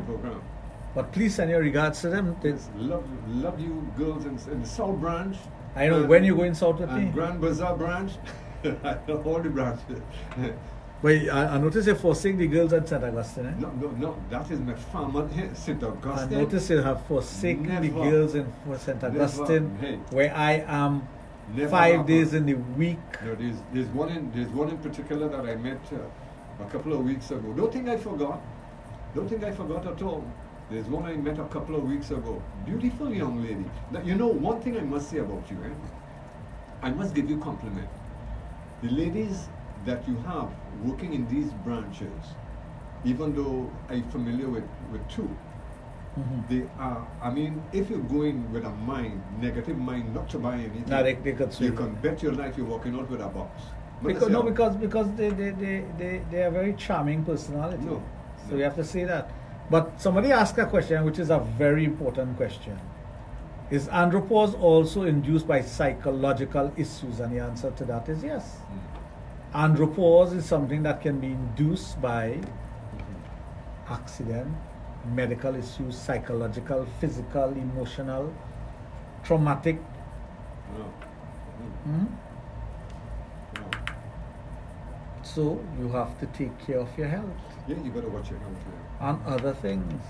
But please send your regards to them. Yes, love you girls in the South branch. I know when you go in South with me. Grand Bazaar branch. All the branches. But I notice you're forcing the girls at St. Augustine, eh? No, that is my farmer here, St. I Augustine. notice you have forsaken the Never. girls in St. Augustine, Hey. where I am Never 5 happened. days in the week. No, there's one in particular that I met a couple of weeks ago. Don't think I forgot. Don't think I forgot at all. There's one I met a couple of weeks ago. Beautiful young lady. Now, you know, one thing I must say about you, eh? I must give you compliment. The ladies that you have working in these branches, even though I'm familiar with two, they are, I mean, if you're going with a negative mind, not to buy anything, Nah, they could you swing. can bet your life you're walking out with a box. Because they are very charming personality. No. So you have to say that. But somebody asked a question, which is a very important question. Is andropause also induced by psychological issues? And the answer to that is yes. Andropause is something that can be induced by accident, medical issues, psychological, physical, emotional, traumatic. So you have to take care of your health. Yeah, you better watch your health. Yeah. And other things.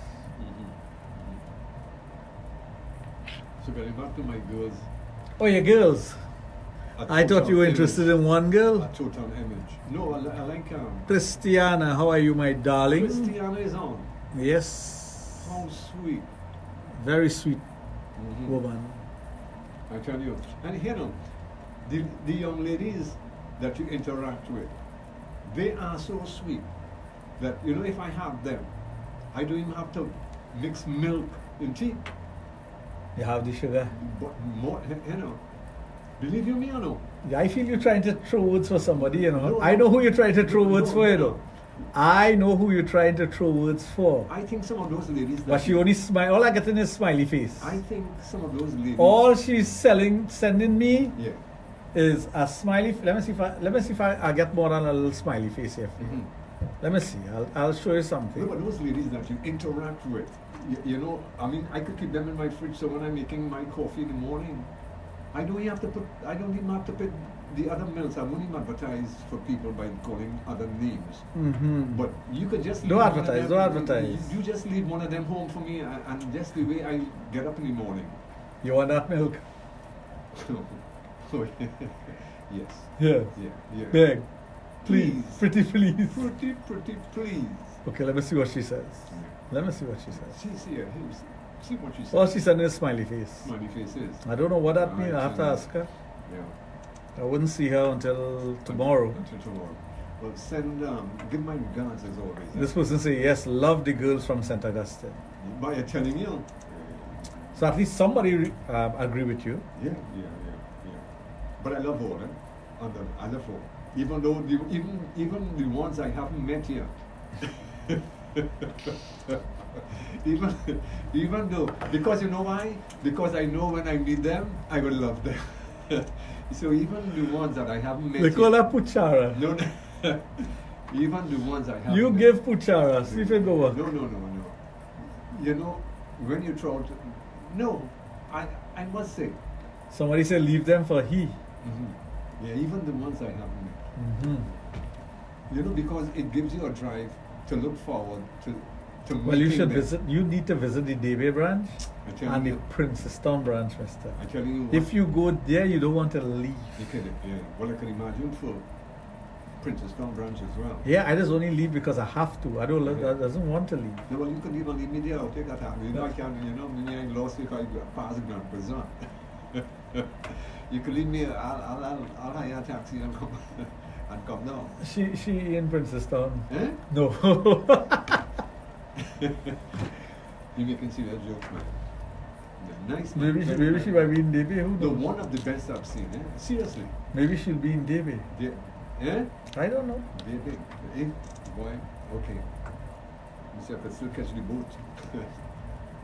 So getting back to my girls. Oh, your girls. I thought you were image. interested in one girl. A total image. No, I like Christiana, how are you, my darling? Christiana is on. Yes. How sweet. Very sweet woman. I tell you. And you know, the young ladies that you interact with, they are so sweet that, you know, if I have them, I don't even have to mix milk in tea. You have the sugar. But more, you know, believe you me or no? I feel you're trying to throw words for somebody, you know. No, I know who you're trying to throw words for, you no. know. I know who you're trying to throw words for. I think some of those ladies. But she only smile. All I get in is smiley face. I think some of those ladies. All she's sending me Yeah. is a smiley. Let me see if I get more than a little smiley face here for you. Let me see. I'll show you something. No, but those ladies that you interact with, you know, I mean, I could keep them in my fridge. So when I'm making my coffee in the morning, I don't even have to put the other milks. I won't even advertise for people by calling other names. But you could just leave Don't one advertise, of them, don't advertise. You just leave one of them home for me, and just the way I get up in the morning. You want that milk? Yes. Yeah. Yeah. Beg. Please. Pretty please. Pretty please. Okay, let me see what she says. Let me see what she says. See what she says. All she said is smiley face. Smiley faces. I don't know what that means. I Right, have to ask her. Yeah. I wouldn't see her until tomorrow. Until tomorrow. Well, give my regards as always. This person say yes, love the girls from St. Augustine. By telling you. So at least somebody agree with you. Yeah. But I love all, I love all. Even though even the ones I haven't met yet. even though, because you know why? Because I know when I meet them, I will love them. So even the ones that I haven't met They call yet, her Puchara. no, even the ones I haven't You met. give Puchara. See if it go work. No. You know, when you try to, no, I must say, Somebody say leave them for he. yeah, even the ones I haven't met. You know, because it gives you a drive to look forward to Well, you meeting should them. visit. You need to visit the Debe branch I tell and the you. Princeton branch, mister. I tell you what, If you go there, you don't want to leave. you can, yeah, well, I can imagine for Princess Town branch as well. Yeah, I just only leave because I have to. I don't. I doesn't want to leave. No, well, you can even leave me there. I'll take that out. You know, I can, you know, me I lost if I pass Grand Bazaar. You can leave me. I'll hire a taxi and come and come down. She in Princeton. Eh? No. You making serious jokes, man. Yeah, nice, man. maybe she might be in Debe. Who The knows? one of the best I've seen. Eh? Seriously. Maybe she'll be in Debe. Eh? I don't know. They big. Eh? Boy. Okay. You see, I could still catch the boat.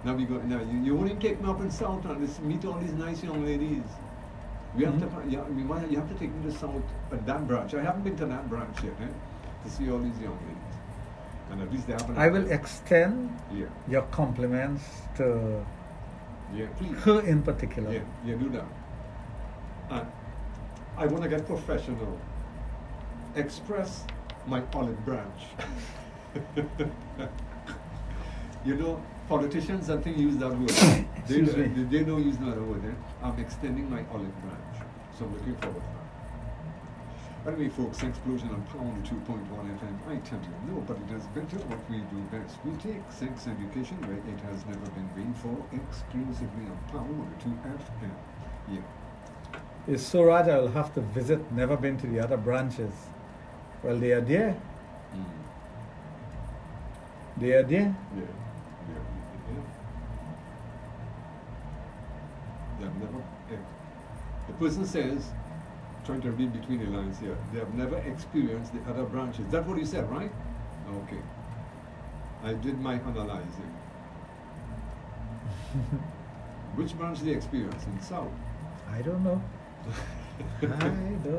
Now we go. Now you won't even take me up in South and meet all these nice young ladies. We have to. You have to take me to South that branch. I haven't been to that branch yet, to see all these young ladies. And at least they happen. I will extend Yeah. your compliments to Yeah. Please. her in particular. Yeah. Do that. And I want to get professional. Express my olive branch. You know, politicians, I think, use that word. They don't use no other word. I'm extending my olive branch. So I'm looking forward to that. Anyway, folks, Sexplosion on Power 2.1 FM. I tell you, nobody does better what we do best. We take sex education where it has never been for, exclusively on Power 2 FM. Yeah. It's so right, I'll have to visit, never been to the other branches. Well, they are there. They are there. Yeah. They've never, the person says, trying to read between the lines here, they have never experienced the other branches. That's what you said, right? Okay. I did my analyzing. Which branch they experience in South? I don't know. I don't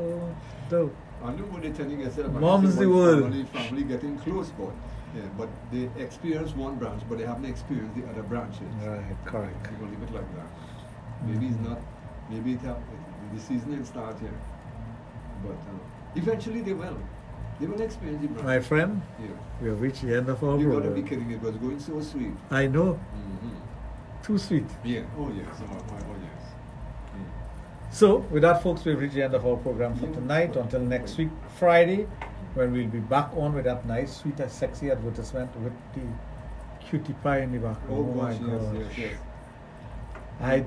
know. I know what they're telling us about Mom's the word. Family getting close, boy. Yeah, but they experience one branch, but they haven't experienced the other branches. Right, correct. You can leave it like that. Maybe it's not. Maybe the season will start here. But eventually they will. They will experience the branch. My friend, yeah. We have reached the end of our You program. gotta be kidding! It was going so sweet. I know. Too sweet. Yeah. Oh yes. Oh yes. So, with that, folks, we've reached the end of our program for tonight. Until next week, Friday, when we'll be back on with that nice, sweet, and sexy advertisement with the cutie pie in the back. Oh, my gosh, gosh. yes. I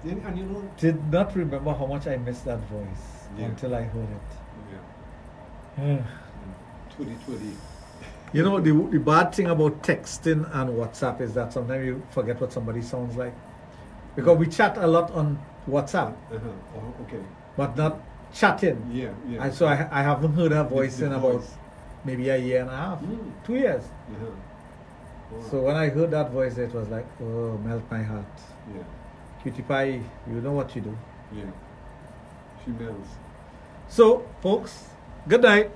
and you know, did not remember how much I missed that voice until I heard it. Yeah. 2020. You know, the bad thing about texting and WhatsApp is that sometimes you forget what somebody sounds like. Because we chat a lot on WhatsApp, Oh, okay. but not chatting. Yeah. And so I haven't heard her voice The in about maybe a year and a half, 2 years. Wow. So when I heard that voice, it was like, oh, melt my heart. Yeah. Cutie pie, you know what you do. Yeah. She melts. So, folks, good night.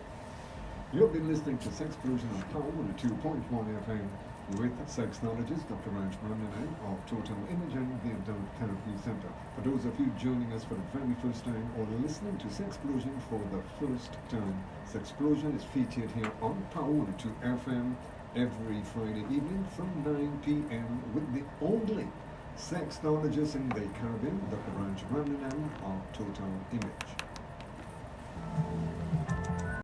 You've been listening to Sexplosion on Power 2.1 FM with Sexologist Dr. Raj of Total Imaging, the Adult Therapy Center. For those of you joining us for the very first time or listening to Sexplosion for the first time, Sexplosion is featured here on Power 2 FM every Friday evening from 9 p.m. with the only sexologist in the Caribbean, Dr. Raj of Total Image.